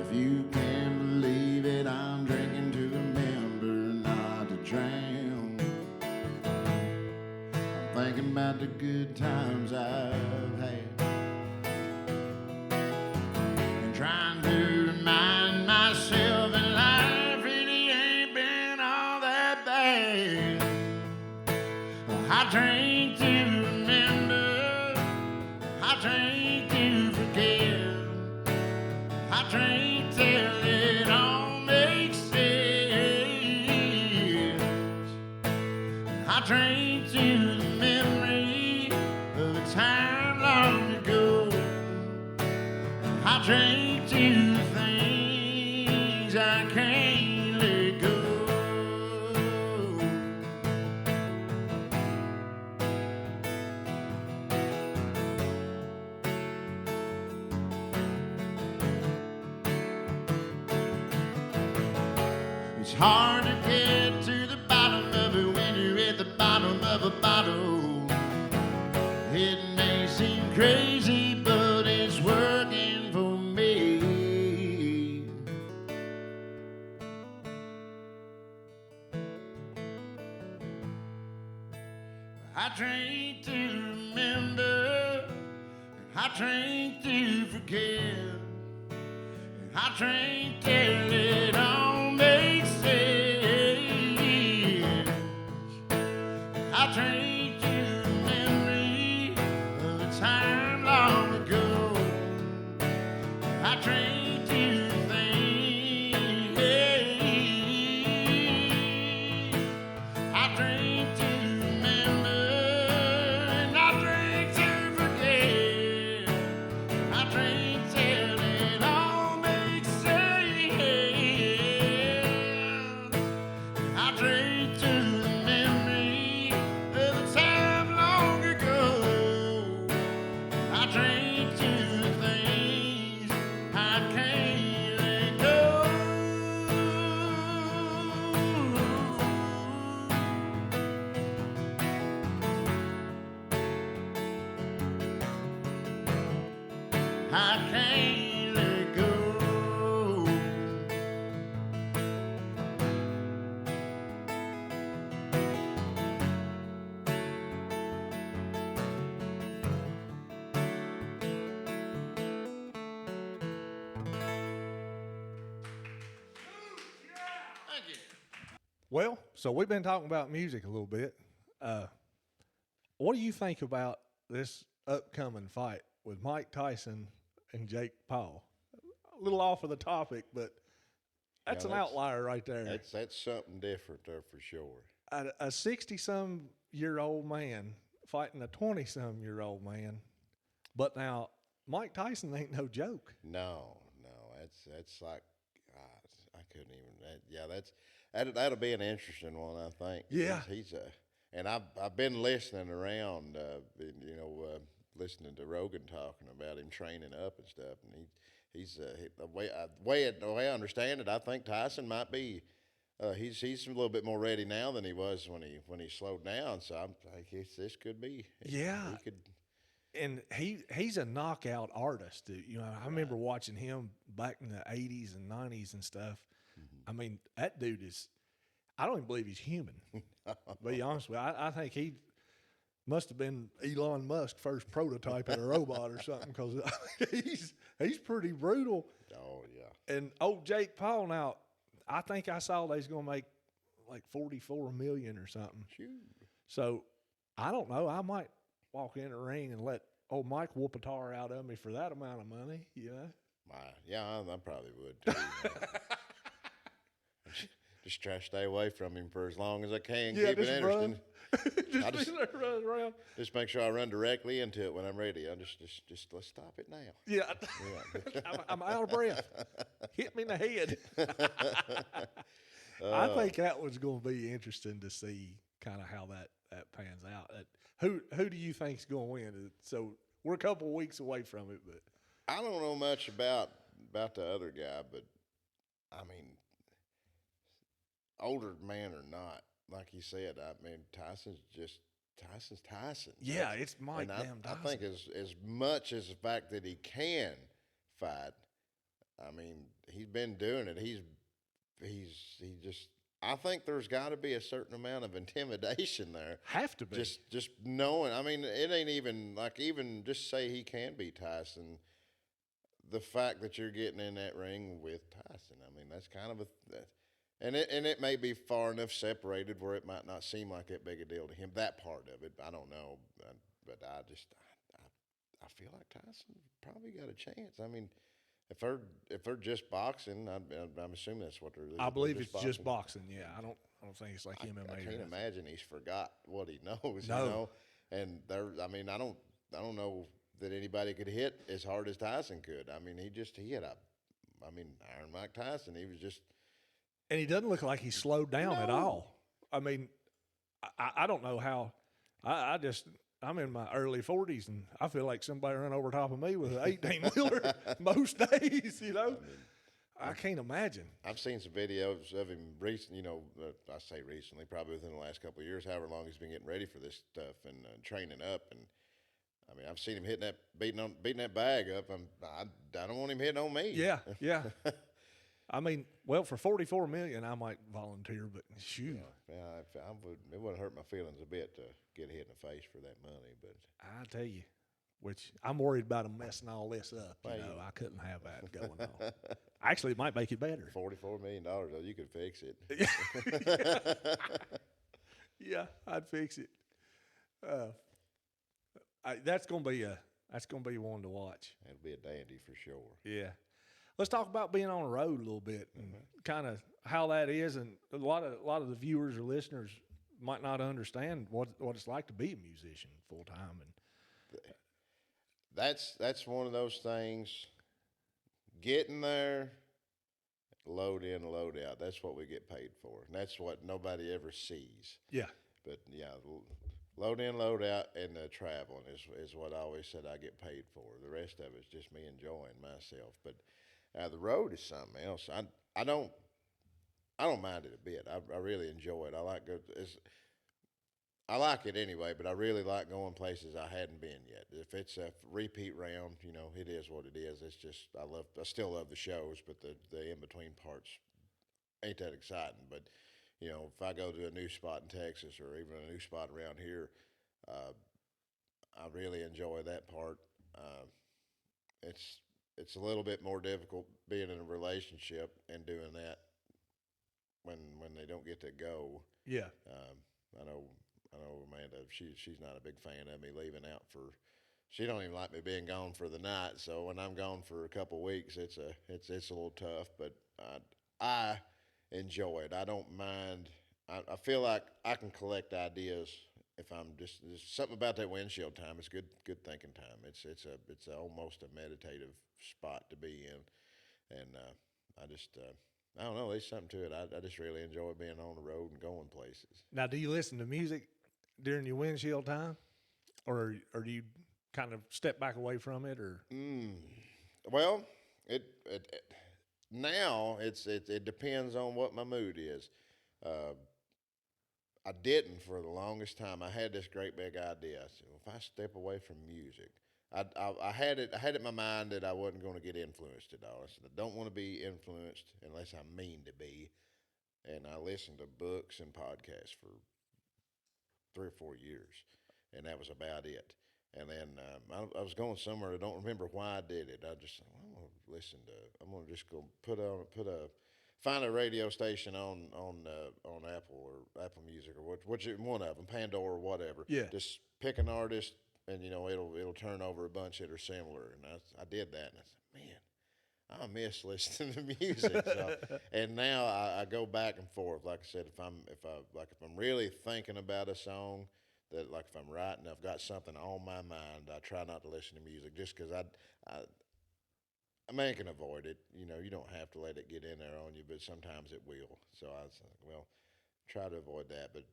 If you can believe it, I'm drinking to remember, not to drown. I'm thinking about the good times I've had, and trying to remind myself that life really ain't been all that bad. I drink to remember, I drink to forget, I drink till it all makes sense. I drink to the memory of a time long ago. I drink to the things I can't let go. It's hard to get to the bottom of it when you're at the bottom of a bottle. It may seem crazy, but it's worth I drink to remember, and I drink to forget, and I drink till it all makes sense. I drink to the memory of a time long ago. I drink to things. I drink to remember, and I drink to forget. I drink till it all makes sense. I drink to the memory of a time long ago. I drink to the things I can't let go. I can't let go. Thank you. Well, so we've been talking about music a little bit. What do you think about this upcoming fight with Mike Tyson and Jake Paul? A little off of the topic, but that's Yeah, an outlier right there. That's something different there for sure. A 60-some-year-old man fighting a 20-some-year-old man. But now, Mike Tyson ain't no joke. No, that's like I couldn't even. That'll be an interesting one, I think. Yeah. he's and I've been listening around, listening to Rogan talking about him training up and stuff, and the way I understand it, I think Tyson might be. He's a little bit more ready now than he was when he slowed down. So I guess this could be. Yeah. He could. And he's a knockout artist. I remember watching him back in the 80s and 90s and stuff. I mean, that dude is – I don't even believe he's human, to be honest with you. I think he must have been Elon Musk's first prototype of a robot or something, because he's pretty brutal. Oh, yeah. And old Jake Paul, now, I think I saw they's going to make like $44 million or something. Shoot. So, I don't know. I might walk in the ring and let old Mike whoop a tar out of me for that amount of money, Yeah, I probably would too. Just try to stay away from him for as long as I can. Yeah, keep it just interesting. run. just run around. Just make sure I run directly into it when I'm ready. I just let's stop it now. Yeah, Yeah. I'm out of breath. Hit me in the head. I think that was going to be interesting to see kind of how that pans out. Who do you think's going to win? So we're a couple of weeks away from it, but I don't know much about the other guy, but I mean, older man or not, like you said, I mean, Tyson's Tyson. yeah, it's Mike And damn I Tyson. think as much as the fact that he can fight, I mean, he's been doing it. I think there's got to be a certain amount of intimidation there. Have to be. Just knowing. I mean, it ain't even like even just say he can beat Tyson. The fact that you're getting in that ring with Tyson, I mean, that's kind of and it may be far enough separated where it might not seem like that big a deal to him. That part of it, I don't know, but I feel like Tyson probably got a chance. I mean, if they're just boxing, I'm assuming that's what they're. I believe it's just boxing. Yeah, I don't think it's like MMA. I can't imagine he's forgot what he knows. No. And I mean, I don't know that anybody could hit as hard as Tyson could. I mean, he had Iron Mike Tyson. He was just. And he doesn't look like he slowed down at all. I mean, I don't know how. I'm in my early 40s, and I feel like somebody ran over top of me with an 18-wheeler most days, I can't imagine. I've seen some videos of him recently, I say recently, probably within the last couple of years, however long he's been getting ready for this stuff and training up. And, I mean, I've seen him beating that bag up. I don't want him hitting on me. Yeah. I mean, well, for $44 million, I might volunteer, but shoot, It wouldn't hurt my feelings a bit to get hit in the face for that money, but I tell you, which I'm worried about them messing all this up. Well, You know, I couldn't have that going on. Actually, it might make it better. $44 million, though, you could fix it. Yeah, I'd fix it. That's gonna be one to watch. It'll be a dandy for sure. Yeah. Let's talk about being on the road a little bit and kind of how that is. And a lot of the viewers or listeners might not understand what it's like to be a musician full time. And That's one of those things. Getting there, load in, load out. That's what we get paid for, and that's what nobody ever sees. yeah, But yeah, load in, load out, and the traveling is what I always said I get paid for. The rest of it is just me enjoying myself. But the road is something else. I don't mind it a bit. I really enjoy it. I like it anyway, but I really like going places I hadn't been yet. If it's a repeat round, it is what it is. It's just I still love the shows, but the in between parts ain't that exciting. But if I go to a new spot in Texas or even a new spot around here, I really enjoy that part. It's a little bit more difficult being in a relationship and doing that when they don't get to go. yeah, I know Amanda. She's not a big fan of me leaving out for. She don't even like me being gone for the night. So when I'm gone for a couple weeks, it's a little tough. But I enjoy it. I don't mind. I feel like I can collect ideas if I'm just there's something about that windshield time. It's good thinking time. It's almost a meditative spot to be in, and I don't know. There's something to it. I just really enjoy being on the road and going places. Now, do you listen to music during your windshield time, or do you kind of step back away from it, or? Well, now it depends on what my mood is. I didn't for the longest time. I had this great big idea. I said, well, if I step away from music, I had it in my mind that I wasn't going to get influenced at all. I said, I don't want to be influenced unless I mean to be. And I listened to books and podcasts for 3 or 4 years, and that was about it. And then I was going somewhere. I don't remember why I did it. I just said, well, I'm going to just go find a radio station on Apple or Apple Music or which one of them, Pandora or whatever. Yeah. Just pick an artist, and it'll turn over a bunch that are similar. And I did that, and I said, man, I miss listening to music. And now I go back and forth. Like I said, if I'm really thinking about a song, that like if I'm writing, I've got something on my mind, I try not to listen to music just because I mean, I can avoid it. You don't have to let it get in there on you, but sometimes it will. So I was like, well, try to avoid that. But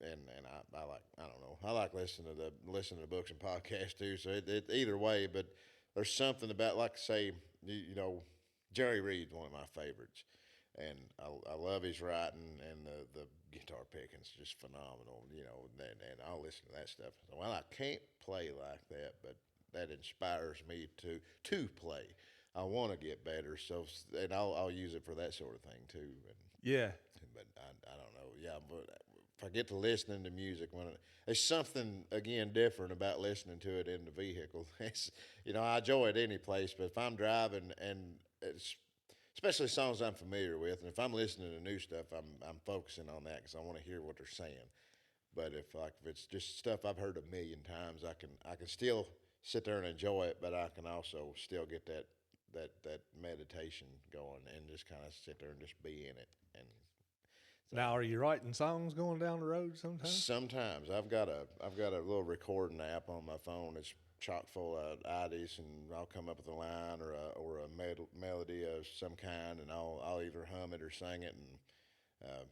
and I like, I don't know, I like listening to books and podcasts too. So it either way, but there's something about, like say, Jerry Reed's one of my favorites, and I love his writing, and the guitar picking's just phenomenal. And I'll listen to that stuff. Well, I can't play like that, but that inspires me to play. I want to get better, and I'll use it for that sort of thing too. Yeah. But I don't know. Yeah, but if I get to listening to music, there's something again different about listening to it in the vehicle. I enjoy it any place, but if I'm driving and especially songs I'm familiar with, and if I'm listening to new stuff, I'm focusing on that because I want to hear what they're saying. But if it's just stuff I've heard a million times, I can still sit there and enjoy it, but I can also still get that meditation going and just kind of sit there and just be in it. And now, are you writing songs going down the road sometimes? Sometimes I've got a little recording app on my phone that's chock full of ideas, and I'll come up with a line or a melody of some kind, and I'll either hum it or sing it. And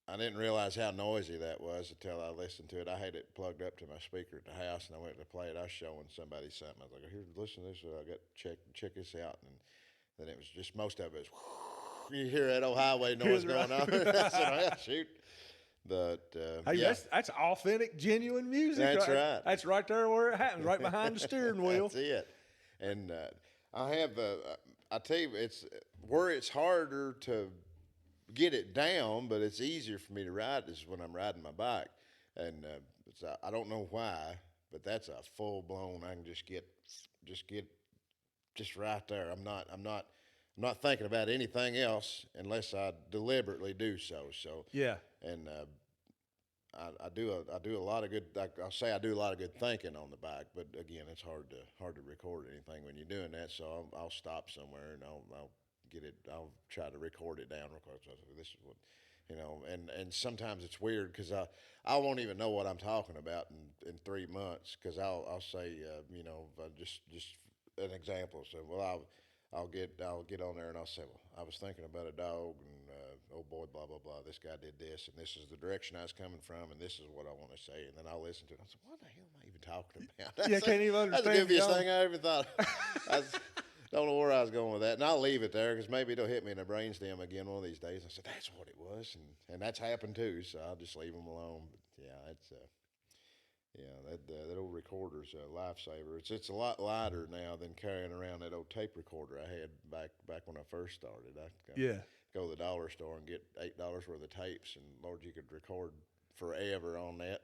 I didn't realize how noisy that was until I listened to it. I had it plugged up to my speaker at the house, and I went to play it. I was showing somebody something. I was like, "Here, listen to this." So I got to check this out, and then it was just most of it was, you hear that old highway noise going on. I said, "Oh, shoot." But hey, yeah, that's authentic, genuine music. That's right. That's right there where it happens, right behind the steering wheel. That's it. And I have I tell you, it's where it's harder to get it down, but it's easier for me to ride is when I'm riding my bike, and I don't know why, but that's a full blown. I can just get just right there. I'm not thinking about anything else unless I deliberately do so. So, Yeah. and I do a lot of good. I'll say I do a lot of good thinking on the bike, but again, it's hard to record anything when you're doing that. So I'll stop somewhere and I'll get it. I'll try to record it down real quick. So this is what, and sometimes it's weird because I won't even know what I'm talking about in 3 months because I'll say just an example. So I'll get on there and I'll say, well, I was thinking about a dog and oh boy, blah blah blah. This guy did this and this is the direction I was coming from and this is what I want to say. And then I'll listen to it. I say, what the hell am I even talking about? Yeah, can't even understand. That's the goofiest thing I ever thought. Don't know where I was going with that, and I'll leave it there because maybe it'll hit me in the brainstem again one of these days. I said that's what it was, and that's happened too. So I'll just leave them alone. But yeah, it's that old recorder's a lifesaver. It's a lot lighter now than carrying around that old tape recorder I had back when I first started. I go to the dollar store and get $8 worth of tapes, and Lord, you could record forever on that,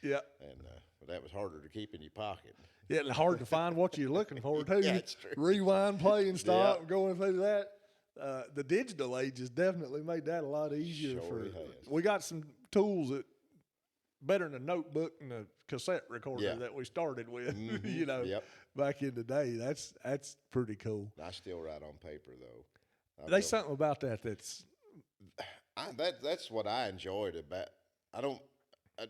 but that was harder to keep in your pocket. Yeah, and hard to find what you're looking for too. Yeah, it's true. Rewind, play, and stop, going through that. The digital age has definitely made that a lot easier. Sure has. We got some tools that better than a notebook and a cassette recorder that we started with. Mm-hmm. Back in the day. That's pretty cool. I still write on paper though. There's something about that's what I enjoyed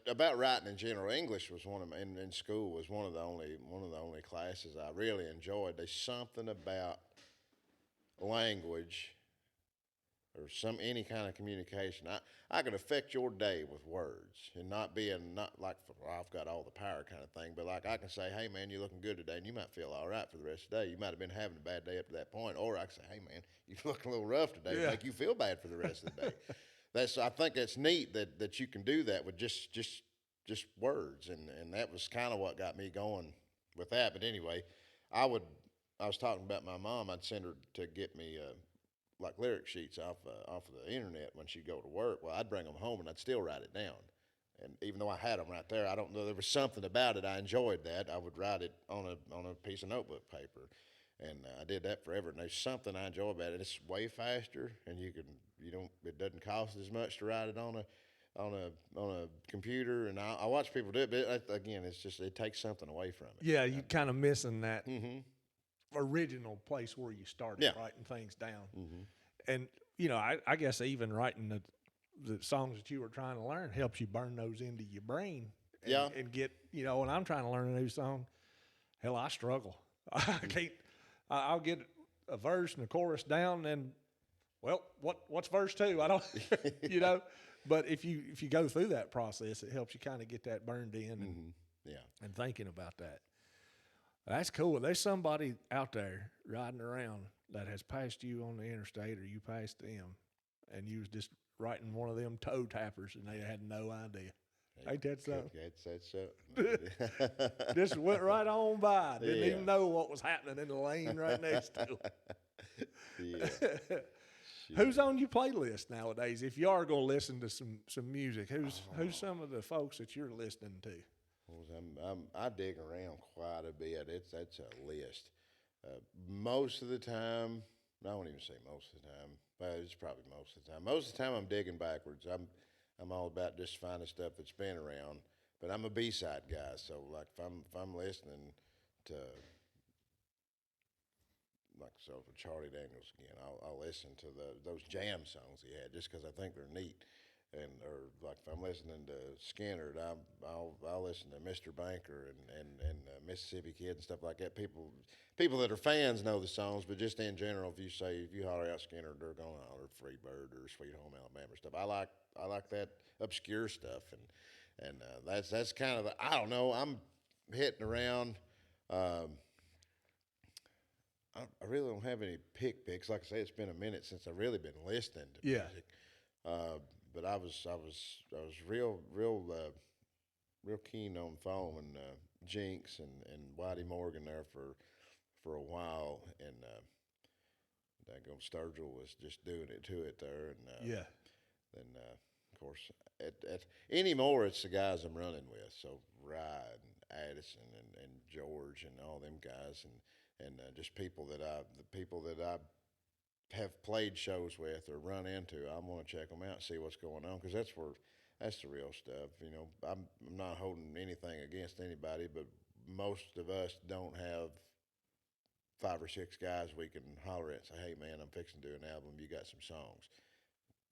about writing in general. English was one of my, in school was one of the only classes I really enjoyed. There's something about language or any kind of communication. I could affect your day with words and not like I've got all the power kind of thing, but like I can say, hey man, you're looking good today, and you might feel all right for the rest of the day. You might have been having a bad day up to that point, or I can say, hey man, you look a little rough today, make you feel bad for the rest of the day. I think that's neat that you can do that with just words, and that was kind of what got me going with that. But anyway, I was talking about my mom. I'd send her to get me like lyric sheets off of the internet when she'd go to work. Well, I'd bring them home and I'd still write it down. And even though I had them right there, I don't know, there was something about it. I enjoyed that. I would write it on a piece of notebook paper, and I did that forever. And there's something I enjoy about it. It's way faster, and it doesn't cost as much to write it on a computer. And I watch people do it, but again, it takes something away from it. Yeah, you're kind of missing that original place where you started writing things down. Mm-hmm. And I guess even writing the songs that you were trying to learn helps you burn those into your brain. And get when I'm trying to learn a new song, hell, I struggle. I can't. I'll get a verse and a chorus down, and well, what's verse 2? I don't, But if you go through that process, it helps you kind of get that burned in and thinking about that. That's cool. There's somebody out there riding around that has passed you on the interstate, or you passed them, and you was just writing one of them toe tappers, and they had no idea. Ain't that so? That's so. Just went right on by. Didn't even know what was happening in the lane right next to them. Yeah. Who's on your playlist nowadays? If you are going to listen to some music, who's some of the folks that you're listening to? I dig around quite a bit. That's a list. Most of the time, I won't even say most of the time, but it's probably most of the time. Most of the time, I'm digging backwards. I'm all about just finding stuff that's been around. But I'm a B-side guy, so like if I'm listening to for Charlie Daniels again, I'll listen to those jam songs he had just because I think they're neat. Or like if I'm listening to Skinner, I'll listen to Mr. Banker and Mississippi Kid and stuff like that. People that are fans know the songs, but just in general, if you holler out Skinner, they're gonna holler Free Bird or Sweet Home Alabama stuff. I like that obscure stuff, and that's kind of I don't know. I'm hitting around. I really don't have any picks. Like I say, it's been a minute since I've really been listening to music. But I was real keen on following Jinx and Whitey Morgan there for a while, and daggone Sturgill was just doing it to it there, and Yeah. then of course at anymore it's the guys I'm running with. So Ryan, Addison, and George, and all them guys, and just the people that I have played shows with or run into. I want to check them out and see what's going on, because that's the real stuff. You know, I'm not holding anything against anybody, but most of us don't have 5 or 6 guys we can holler at and say, "Hey man, I'm fixing to do an album. You got some songs?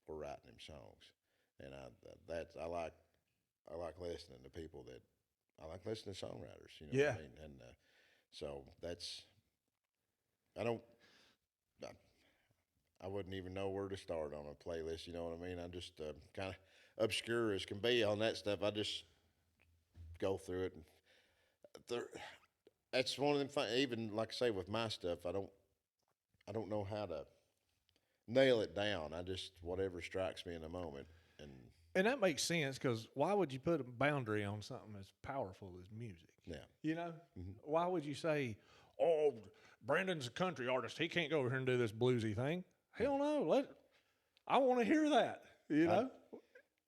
We're writing them songs." And I like listening to people that I like listening to songwriters. You know Yeah. what I mean? And so I don't. I, I wouldn't even know where to start on a playlist. You know what I mean? I'm just kind of obscure as can be on that stuff. I just go through it, and there, that's one of them things. Even like I say with my stuff, I don't know how to nail it down. I just whatever strikes me in the moment, and And that makes sense, because why would you put a boundary on something as powerful as music? yeah, You know, why would you say, "Oh, Brandon's a country artist. He can't go over here and do this bluesy thing"? Hell no. I want to hear that. You know,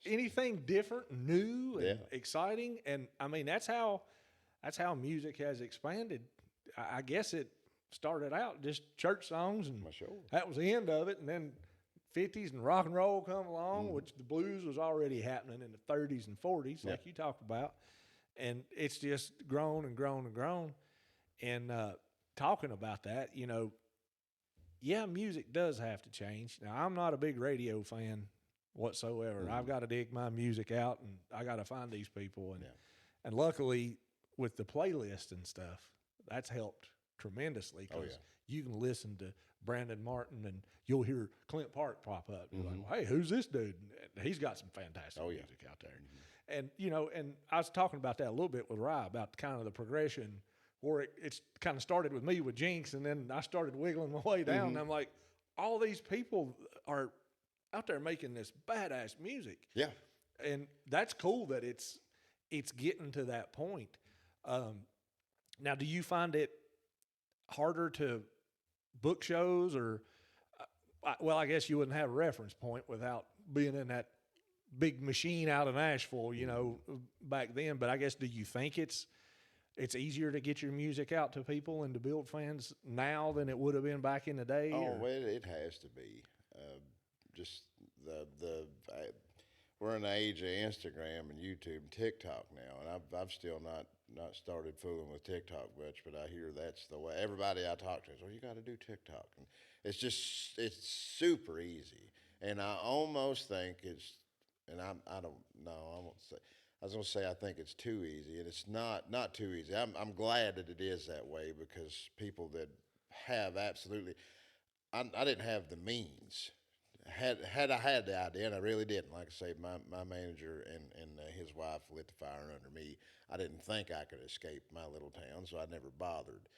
anything different, new, and Yeah. exciting. And I mean, that's how music has expanded. I guess it started out just church songs, and my show. that was the end of it. And then 50s and rock and roll come along, which the blues was already happening in the 30s and 40s, like you talked about. And it's just grown and grown and grown. And talking about that, you know, yeah, music does have to change. Now, I'm not a big radio fan whatsoever. I've got to dig my music out, and I got to find these people. And luckily, with the playlist and stuff, that's helped tremendously, because you can listen to Branden Martin and you'll hear Clint Park pop up. You're like, well, hey, who's this dude? And he's got some fantastic music out there. And, you know, and I was talking about that a little bit with Rye, about kind of the progression, where it's kind of started with me with Jinx, and then I started wiggling my way down. And I'm like, all these people are out there making this badass music. Yeah. And that's cool that it's getting to that point. Now, do you find it harder to book shows, or well, I guess you wouldn't have a reference point without being in that big machine out of Nashville, you know, back then. But I guess, do you think it's easier to get your music out to people and to build fans now than it would have been back in the day? Oh, well, it has to be. Just we're in the age of Instagram and YouTube and TikTok now, and I've still not started fooling with TikTok much, but I hear that's the way. Everybody I talk to is, "Well, you got to do TikTok," and it's super easy, and I almost think I don't know. I won't say. I was gonna say I think it's too easy, and it's not too easy. I'm glad that it is that way, because people that have absolutely, I didn't have the means. Had I had the idea, and I really didn't. Like I say, my manager and his wife lit the fire under me. I didn't think I could escape my little town, so I never bothered.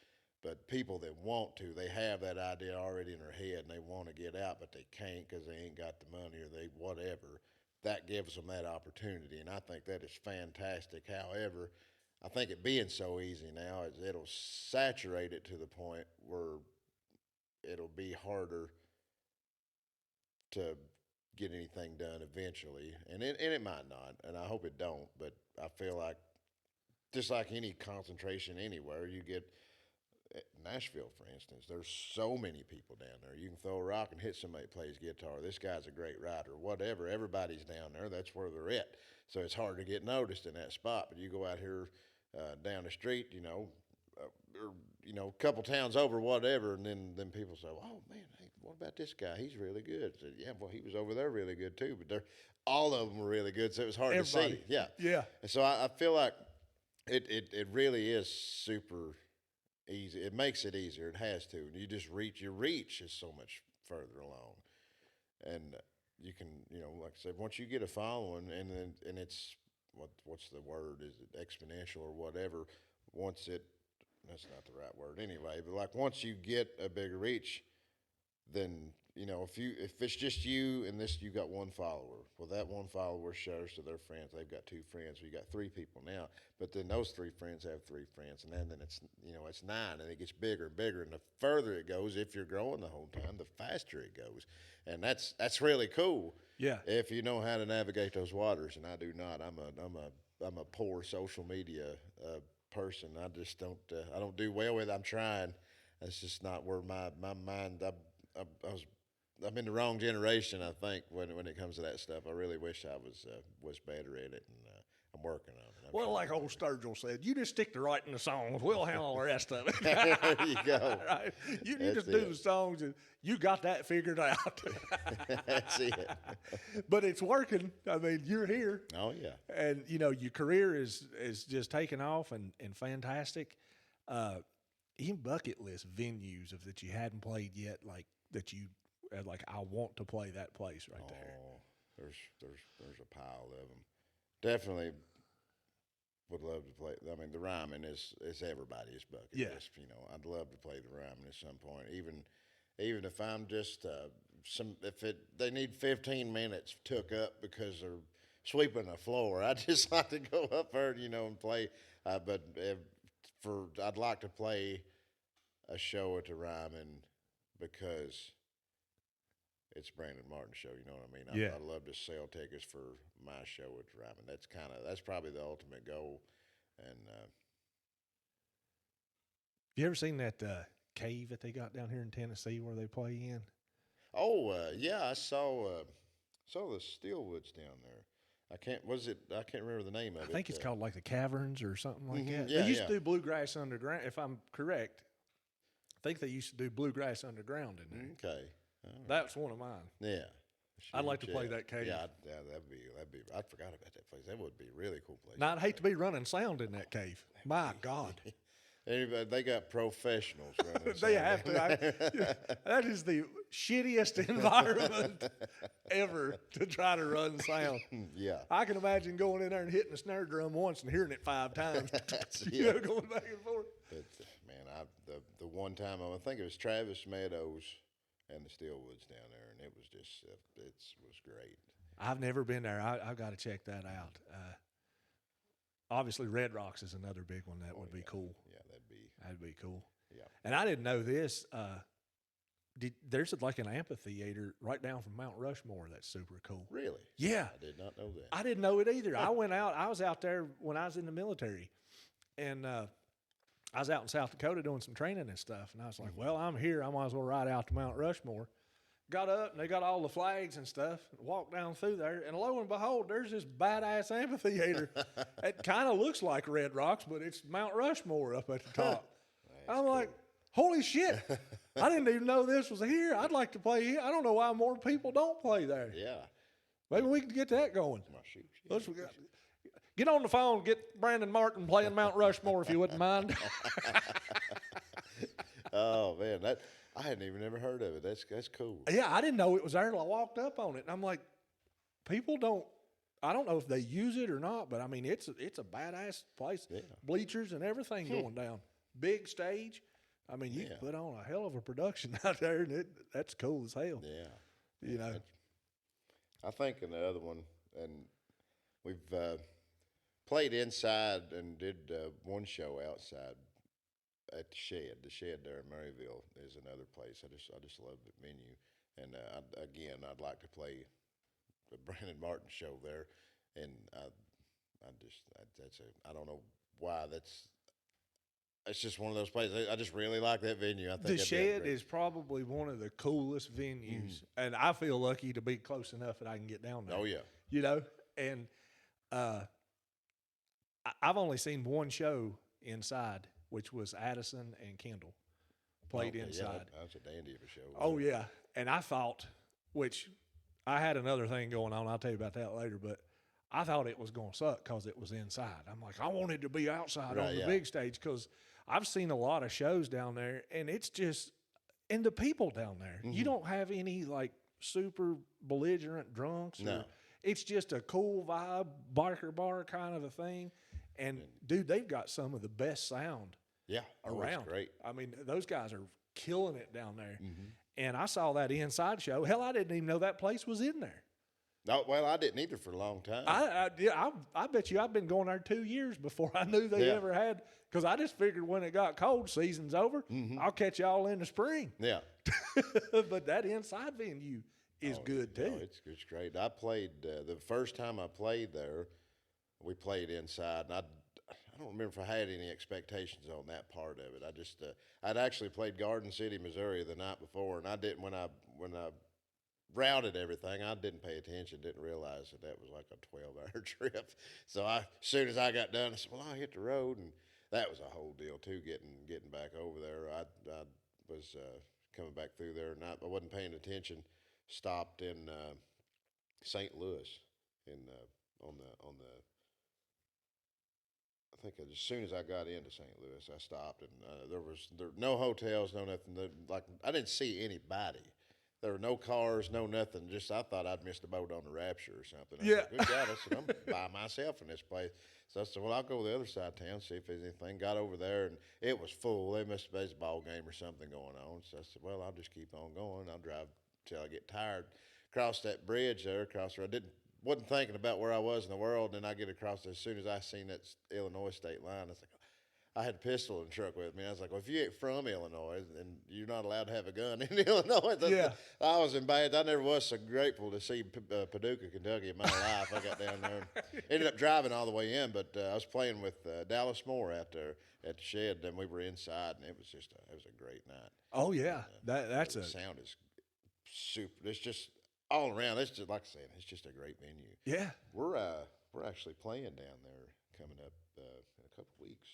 But people that want to, they have that idea already in their head, and they want to get out, but they can't because they ain't got the money, or they whatever. That gives them that opportunity, and I think that is fantastic. However, I think it being so easy now, it'll saturate it to the point where it'll be harder to get anything done eventually, and it might not, and I hope it don't. But I feel like, just like any concentration anywhere, you get Nashville, for instance. There's so many people down there. You can throw a rock and hit somebody that plays guitar. This guy's a great writer. Whatever. Everybody's down there. That's where they're at. So it's hard to get noticed in that spot. But you go out here down the street, or a couple towns over, whatever, and then people say, "Oh man, hey, what about this guy? He's really good." I said, "Yeah, well, he was over there really good too." But all of them were really good, so it was hard to see. Yeah, Yeah. And so I feel like it really is super easy. It makes it easier. It has to. And you just your reach is so much further along, and you can, like I said, once you get a following, and it's what's the word? Is it exponential or whatever? Once that's not the right word anyway. But like once you get a bigger reach, then you know, if it's just you and you got one follower, well, that one follower shares to their friends. They've got 2 friends, so you got 3 people now. But then those 3 friends have 3 friends, and then it's, you know, it's 9, and it gets bigger and bigger. And the further it goes, if you're growing the whole time, the faster it goes, and that's really cool. Yeah. If you know how to navigate those waters, and I do not. I'm a poor social media person. I just don't. I don't do well with it. I'm trying. That's just not where my mind. I'm in the wrong generation, I think, when it comes to that stuff. I really wish I was better at it, and I'm working on it. Well, like old Sturgill said, you just stick to writing the songs. We'll handle the rest of it. There you go. Right? You just That's do it. the songs, and you got that figured out. That's it. But it's working. I mean, you're here. Oh yeah. And, you know, your career is just taking off and fantastic. Even bucket list venues that you hadn't played yet, like that you like, I want to play that place right there. Oh, there's a pile of them. Definitely would love to play. I mean, the Ryman is everybody's bucket list. You know, I'd love to play the Ryman at some point. Even if I'm just they need 15 minutes took up because they're sweeping the floor. I'd just like to go up there, you know, and play. I'd like to play a show at the Ryman because it's Branden Martin's show. You know what I mean? Yeah. I'd love to sell tickets for my show at the Ryman. That's probably the ultimate goal. And You ever seen that cave that they got down here in Tennessee where they play in? yeah, I saw the Steelwoods down there. I can't remember the name of it. I think it's called like the Caverns or something like that. Yeah, They used yeah. to do Bluegrass Underground, if I'm correct. I think they used to do Bluegrass Underground in there. Okay. All right. That's one of mine. Yeah. I'd like to Shoot, play yeah. that cave. Yeah, that'd be. I forgot about that place. That would be a really cool place. Now, I'd hate to be running sound in that cave. My God. Anybody, they got professionals running. They sound. have to. That is the shittiest environment ever to try to run sound. Yeah. I can imagine going in there and hitting a snare drum once and hearing it 5 times. You Yeah. know, going back and forth. But man, the one time I think it was Travis Meadows and the Steelwoods down there, and it was just it was great. I've never been there. I've got to check that out. Obviously, Red Rocks is another big one that would be cool. Yeah, That'd be cool. yeah. And I didn't know this. There's like an amphitheater right down from Mount Rushmore that's super cool. Really? Yeah. I did not know that. I didn't know it either. I was out there when I was in the military, and I was out in South Dakota doing some training and stuff. And I was like, well, I'm here. I might as well ride out to Mount Rushmore. Got up, and they got all the flags and stuff, walked down through there, and lo and behold, there's this badass amphitheater. It kind of looks like Red Rocks, but it's Mount Rushmore up at the top. I'm like, holy shit. I didn't even know this was here. I'd like to play here. I don't know why more people don't play there. Yeah. Maybe we can get that going. My shoot. Let's get on the phone, get Branden Martin playing Mount Rushmore if you wouldn't mind. Oh man, I hadn't even ever heard of it. That's cool. Yeah, I didn't know it was there until I walked up on it. And I'm like, people don't, I don't know if they use it or not, but I mean, it's a badass place. Yeah. Bleachers and everything going down. Big stage. I mean, you can put on a hell of a production out there, and that's cool as hell. Yeah. You know. I think in the other one, and we've played inside and did one show outside at the Shed. The Shed there in Maryville is another place. I just love the venue, and I'd like to play the Branden Martin show there, and I don't know why it's just one of those places. I just really like that venue. I think The that'd be Shed great. is probably one of the coolest venues, and I feel lucky to be close enough that I can get down there. Oh yeah. You know, and I've only seen one show inside, which was Addison and Kendall played Okay, inside. Yeah, that was a dandy of a show. Oh yeah, and I thought, which I had another thing going on. I'll tell you about that later, but I thought it was going to suck because it was inside. I'm like, I wanted to be outside Right, on the yeah. big stage because I've seen a lot of shows down there, and it's just, and the people down there, you don't have any like super belligerent drunks. No. It's just a cool vibe, biker bar kind of a thing. And dude, they've got some of the best sound Yeah, oh, it's around. great. I mean, those guys are killing it down there. And I saw that inside show. Hell, I didn't even know that place was in there. No, well, I didn't either for a long time. I bet you I've been going there 2 years before I knew they Yeah. ever had, because I just figured when it got cold, season's over, I'll catch y'all in the spring. Yeah. But that inside venue is good too. No, it's great. I played the first time I played there. We played inside, and I don't remember if I had any expectations on that part of it. I just I'd actually played Garden City, Missouri, the night before, and I didn't when I routed everything. I didn't pay attention, didn't realize that was like a 12-hour trip. So as soon as I got done, I said, "Well, I'll hit the road," and that was a whole deal too. Getting back over there, I was coming back through there, and I wasn't paying attention. Stopped in St. Louis, on the. I think as soon as I got into St. Louis, I stopped, and there were no hotels, no nothing. Like I didn't see anybody. There were no cars, no nothing. Just I thought I'd missed the boat on the Rapture or something. Yeah. Good God, I said, I'm by myself in this place. So I said, well, I'll go to the other side of town, see if there's anything. Got over there, and it was full. They must have been a baseball game or something going on. So I said, well, I'll just keep on going. I'll drive till I get tired. Cross that bridge there, wasn't thinking about where I was in the world. And then I get across as soon as I seen that Illinois state line, I was like, I had a pistol in the truck with me. I was like, well, if you ain't from Illinois, then you're not allowed to have a gun in Illinois. Yeah. I was in bad. I never was so grateful to see Paducah, Kentucky in my life. I got down there and ended up driving all the way in, but I was playing with Dallas Moore out there at the shed, and we were inside, and it was a great night. Oh yeah, that's the sound is super. It's just all around. It's just like I said, it's just a great venue. Yeah. We're actually playing down there coming up in a couple weeks.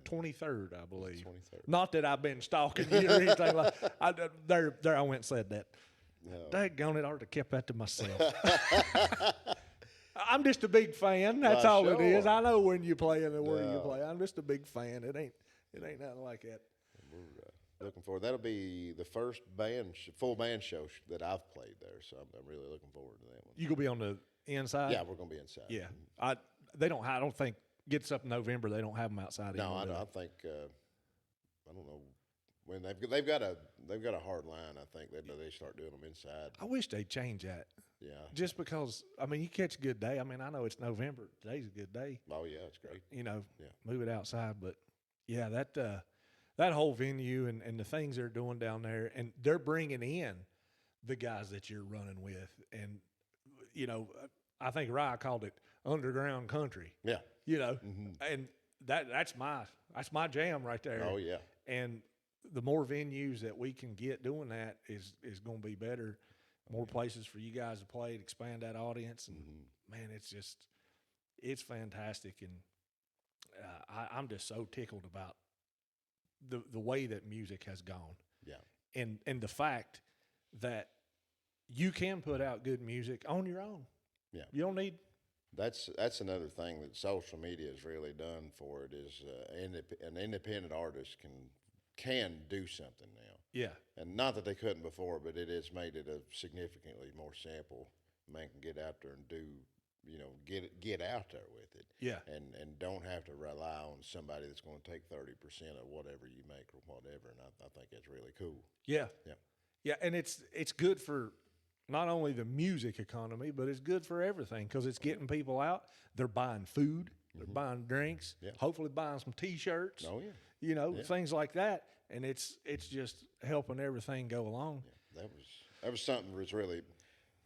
23rd, I believe. 23rd. Not that I've been stalking you or anything like. There. I went and said that. No. Daggone it, I ought to kept that to myself. I'm just a big fan. That's Well, all sure. it is. I know when you play and where you play. I'm just a big fan. It ain't nothing like that. We're looking forward. That'll be the first full band show that I've played there, so I'm really looking forward to that one. You gonna be on the inside? Yeah, we're gonna be inside. Yeah. I don't think gets up in November. They don't have them outside. No, anymore, do I think I don't know when they've got a hard line. I think they start doing them inside. I wish they'd change that. Yeah. Just because, I mean, you catch a good day. I mean, I know it's November. Today's a good day. Oh yeah, it's great. Move it outside. But yeah, that whole venue and the things they're doing down there, and they're bringing in the guys that you're running with, and I think Rye called it underground country. Yeah. And that's my jam right there. Oh yeah. And the more venues that we can get doing that is going to be better. More places for you guys to play, to expand that audience, and man, it's fantastic. And I'm just so tickled about the way that music has gone. Yeah. And the fact that you can put out good music on your own. Yeah. You don't need. That's another thing that social media has really done for it is an independent artist can do something now. Yeah. And not that they couldn't before, but it has made it a significantly more sample. Man can get out there and do, get out there with it. Yeah. And don't have to rely on somebody that's going to take 30% of whatever you make or whatever. And I think that's really cool. Yeah. Yeah. Yeah. And it's good for not only the music economy, but it's good for everything because it's getting people out. They're buying food. They're buying drinks. Yeah. Hopefully buying some T-shirts. Oh yeah. Things like that. And it's just helping everything go along. Yeah, that was something that was really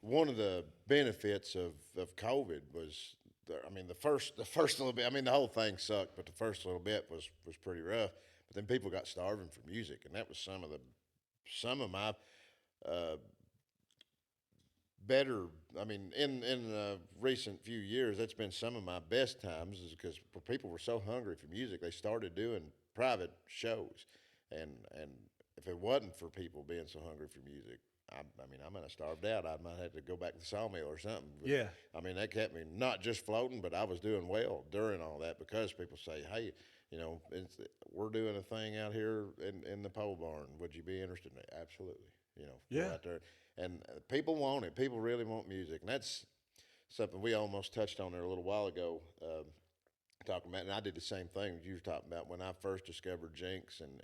one of the benefits of COVID was the first little bit. I mean, the whole thing sucked, but the first little bit was pretty rough. But then people got starving for music, and that was some of my better. I mean, in the recent few years, that's been some of my best times, is because people were so hungry for music, they started doing private shows. And if it wasn't for people being so hungry for music, I might have starved out. I might have to go back to the sawmill or something. But, yeah. I mean, that kept me not just floating, but I was doing well during all that because people say, hey, we're doing a thing out here in the pole barn. Would you be interested in it? Absolutely. Go out there. And people want it. People really want music. And that's something we almost touched on there a little while ago. talking about, and I did the same thing that you were talking about when I first discovered Jinx and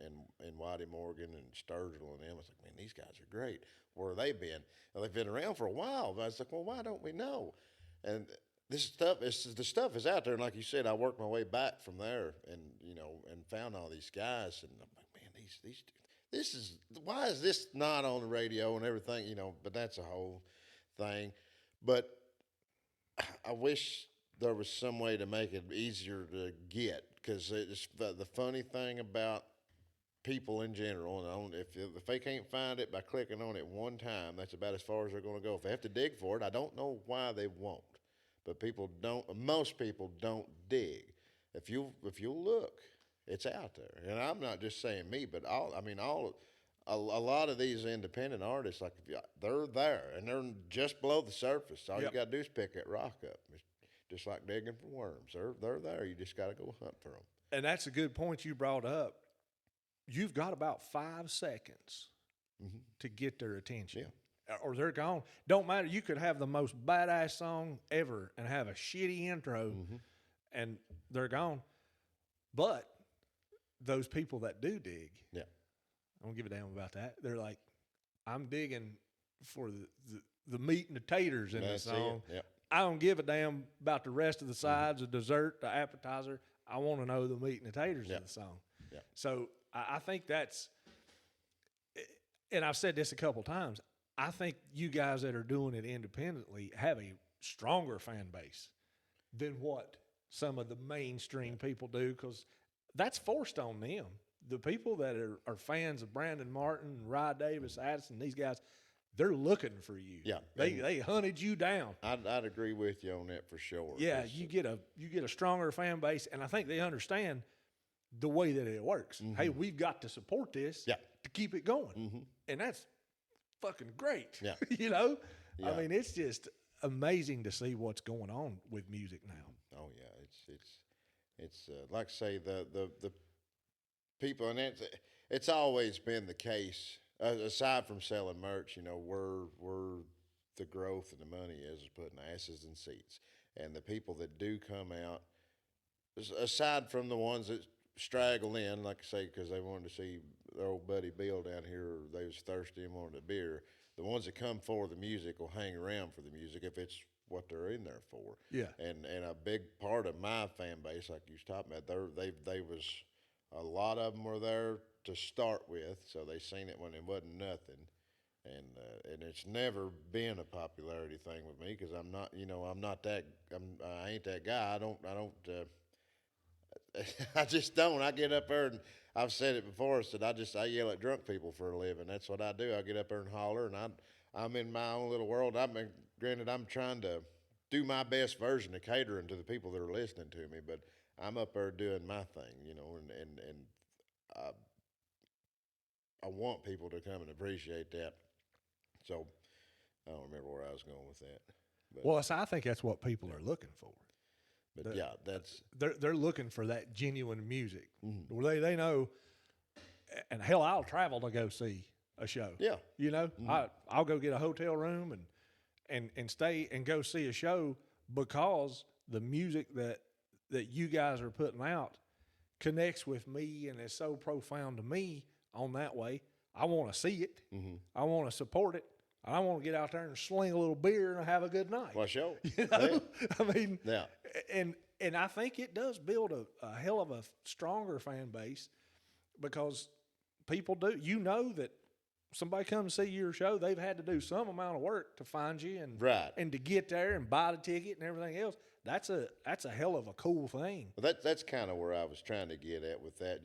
Whitey Morgan and Sturgill and them. I was like, man, these guys are great. Where have they been? Well, they've been around for a while. But I was like, well, why don't we know? And this stuff the stuff is out there, and like you said, I worked my way back from there, and and found all these guys, and I'm like, man, this is why is this not on the radio and everything, But that's a whole thing. But I wish there was some way to make it easier to get, because it's the funny thing about people in general, and if they can't find it by clicking on it one time, that's about as far as they're going to go. If they have to dig for it, I don't know why they won't, but most people don't dig. If you look, it's out there, and I'm not just saying me, but a lot of these independent artists, like they're there and they're just below the surface. All you got to do is pick that rock up. It's just like digging for worms. They're there. You just got to go hunt for them. And that's a good point you brought up. You've got about 5 seconds to get their attention. Yeah. Or they're gone. Don't matter. You could have the most badass song ever and have a shitty intro, and they're gone. But those people that do dig, Yeah. I don't give a damn about that. They're like, I'm digging for the meat and the taters in the song. Yep. I don't give a damn about the rest of the sides, the dessert, the appetizer. I want to know the meat and the taters in the song. Yep. So I think that's, and I've said this a couple times, I think you guys that are doing it independently have a stronger fan base than what some of the mainstream people do, because that's forced on them. The people that are fans of Branden Martin, Rye Davis, Addison, these guys, they're looking for you. Yeah. They hunted you down. I'd agree with you on that for sure. Yeah, you get a stronger fan base, and I think they understand the way that it works. Hey, we've got to support this to keep it going. And that's fucking great. Yeah. Yeah. Yeah. I mean, it's just amazing to see what's going on with music now. Oh yeah, it's like I say, the people, and it's always been the case. Aside from selling merch, where the growth and the money is putting asses in seats, and the people that do come out, aside from the ones that straggle in, like I say, because they wanted to see their old buddy Bill down here, or they was thirsty and wanted a beer. The ones that come for the music will hang around for the music if it's what they're in there for. Yeah. And a big part of my fan base, like you was talking about, they was a lot of them were there to start with, so they seen it when it wasn't nothing. And it's never been a popularity thing with me, because I'm not, I ain't that guy. I don't. I just don't. I get up there, and I've said it before. I said I yell at drunk people for a living. That's what I do. I get up there and holler, and I'm in my own little world. Granted, I'm trying to do my best version of catering to the people that are listening to me, but I'm up there doing my thing, and I want people to come and appreciate that. So I don't remember where I was going with that. But, Well, I think that's what people are looking for. but yeah, that's They're looking for that genuine music where they know. And hell, I'll travel to go see a show. yeah, I'll go get a hotel room and stay and go see a show, because the music that you guys are putting out connects with me and is so profound to me on that way. I want to see it. I want to support it. I want to get out there and sling a little beer and have a good night. well, sure. I mean, Yeah. And I think it does build a hell of a stronger fan base, because people do. That somebody comes to see your show, they've had to do some amount of work to find you and Right. and to get there and buy the ticket and everything else. That's a hell of a cool thing. Well, that's kind of where I was trying to get at with that.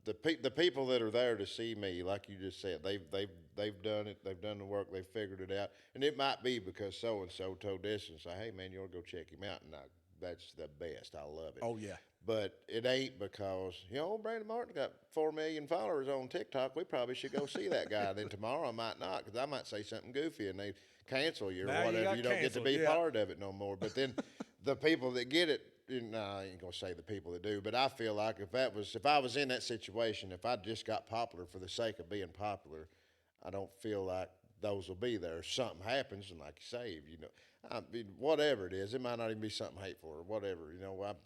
The people that are there to see me, like you just said, they've done it. They've done the work. They've figured it out. And it might be because so and so told this and say, hey man, you ought to go check him out. And that's the best. I love it. Oh yeah. But it ain't because, Branden Martin got 4 million followers on TikTok. We probably should go see that guy. Then tomorrow I might not, because I might say something goofy and they cancel you or Now you whatever. got You don't get to be canceled, yeah. part of it no more. But then the people that get it, I ain't gonna say the people that do, but I feel like if I was in that situation, if I just got popular for the sake of being popular, I don't feel like those will be there. Something happens, and like you say, I mean, whatever it is, it might not even be something hateful or whatever.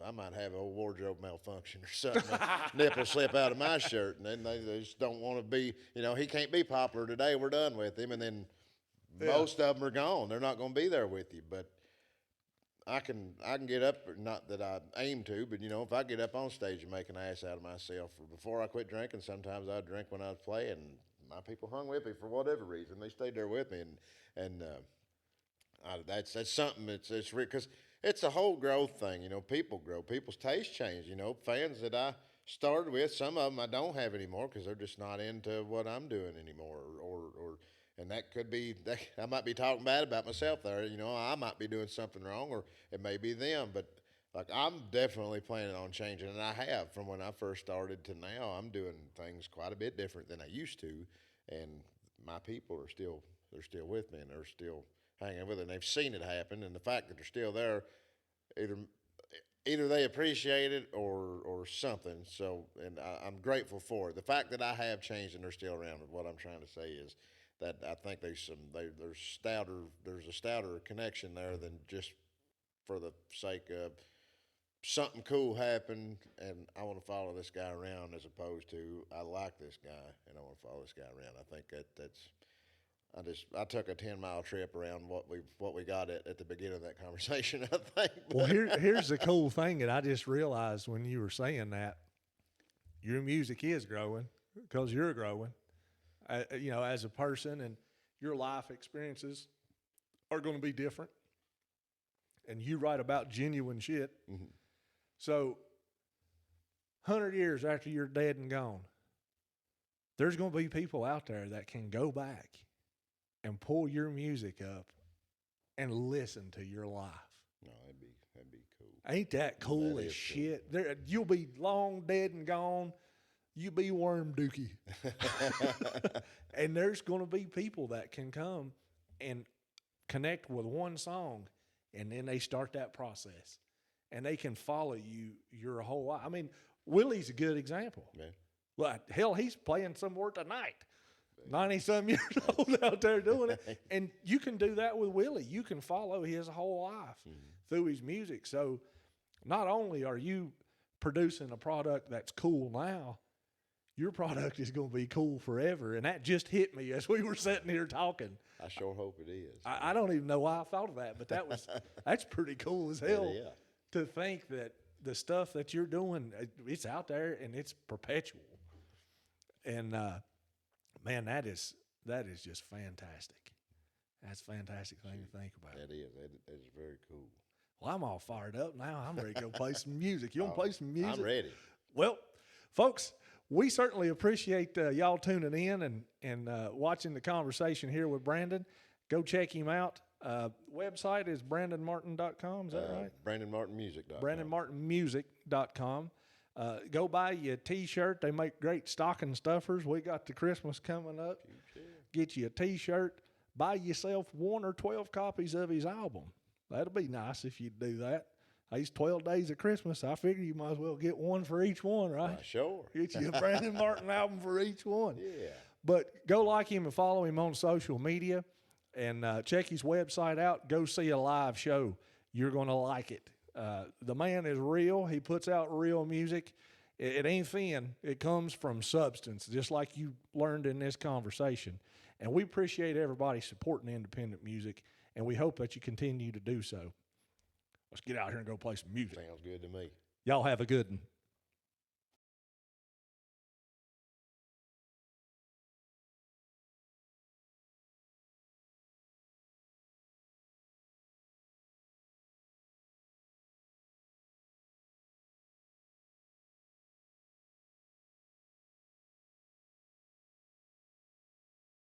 I might have a wardrobe malfunction or something. Nipple slip out of my shirt, and then they just don't want to be. He can't be popular today. We're done with him, and then most of them are gone. They're not going to be there with you. But I can get up. Not that I aim to, but if I get up on stage and make an ass out of myself, or before I quit drinking, sometimes I'd drink when I was playing. My people hung with me for whatever reason. They stayed there with me, and that's something that's because it's a whole growth thing. People grow, people's tastes change. Fans that I started with, some of them I don't have anymore because they're just not into what I'm doing anymore, and that could be I might be talking bad about myself there. I might be doing something wrong, or it may be them, but. Like, I'm definitely planning on changing, and I have from when I first started to now. I'm doing things quite a bit different than I used to, and my people they're still with me, and they're still hanging with it. And they've seen it happen, and the fact that they're still there, either they appreciate it or something. So, and I'm grateful for it. The fact that I have changed and they're still around. What I'm trying to say is that I think there's a stouter connection there than just for the sake of. Something cool happened, and I want to follow this guy around as opposed to I like this guy and I want to follow this guy around. I think I took a 10-mile trip around what we got at the beginning of that conversation. I think. Well, here's the cool thing that I just realized when you were saying that your music is growing because you're growing, as a person, and your life experiences are going to be different. And you write about genuine shit. Mm-hmm. So, 100 years after you're dead and gone, there's going to be people out there that can go back and pull your music up and listen to your life. No, that'd be cool. Ain't that cool That as is shit? You'll be long dead and gone. You be worm dookie. And there's going to be people that can come and connect with one song, and then they start that process. And they can follow you your whole life. I mean, Willie's a good example. Man. Well, hell, he's playing somewhere tonight. 90-some years old out there doing it. And you can do that with Willie. You can follow his whole life through his music. So not only are you producing a product that's cool now, your product is going to be cool forever. And that just hit me as we were sitting here talking. I sure hope it is. I don't even know why I thought of that, but that's pretty cool as hell. Yeah. To think that the stuff that you're doing, it's out there and it's perpetual. And, man, that is just fantastic. That's a fantastic thing to think about. That is very cool. Well, I'm all fired up now. I'm ready to go play some music. You want to play some music? I'm ready. Well, folks, we certainly appreciate y'all tuning in and watching the conversation here with Branden. Go check him out. Website is brandenmartin.com. Is that right? BrandenMartinMusic.com. BrandenMartinMusic.com. Go buy you a T-shirt. They make great stocking stuffers. We got the Christmas coming up. Get you a T-shirt. Buy yourself 1 or 12 copies of his album. That'll be nice if you do that. These 12 days of Christmas, I figure you might as well get one for each one, right? Sure. Get you a Branden Martin album for each one. Yeah. But go like him and follow him on social media. And check his website out. Go see a live show. You're going to like it. The man is real. He puts out real music. It ain't thin. It comes from substance, just like you learned in this conversation. And we appreciate everybody supporting independent music, and we hope that you continue to do so. Let's get out here and go play some music. Sounds good to me. Y'all have a good one.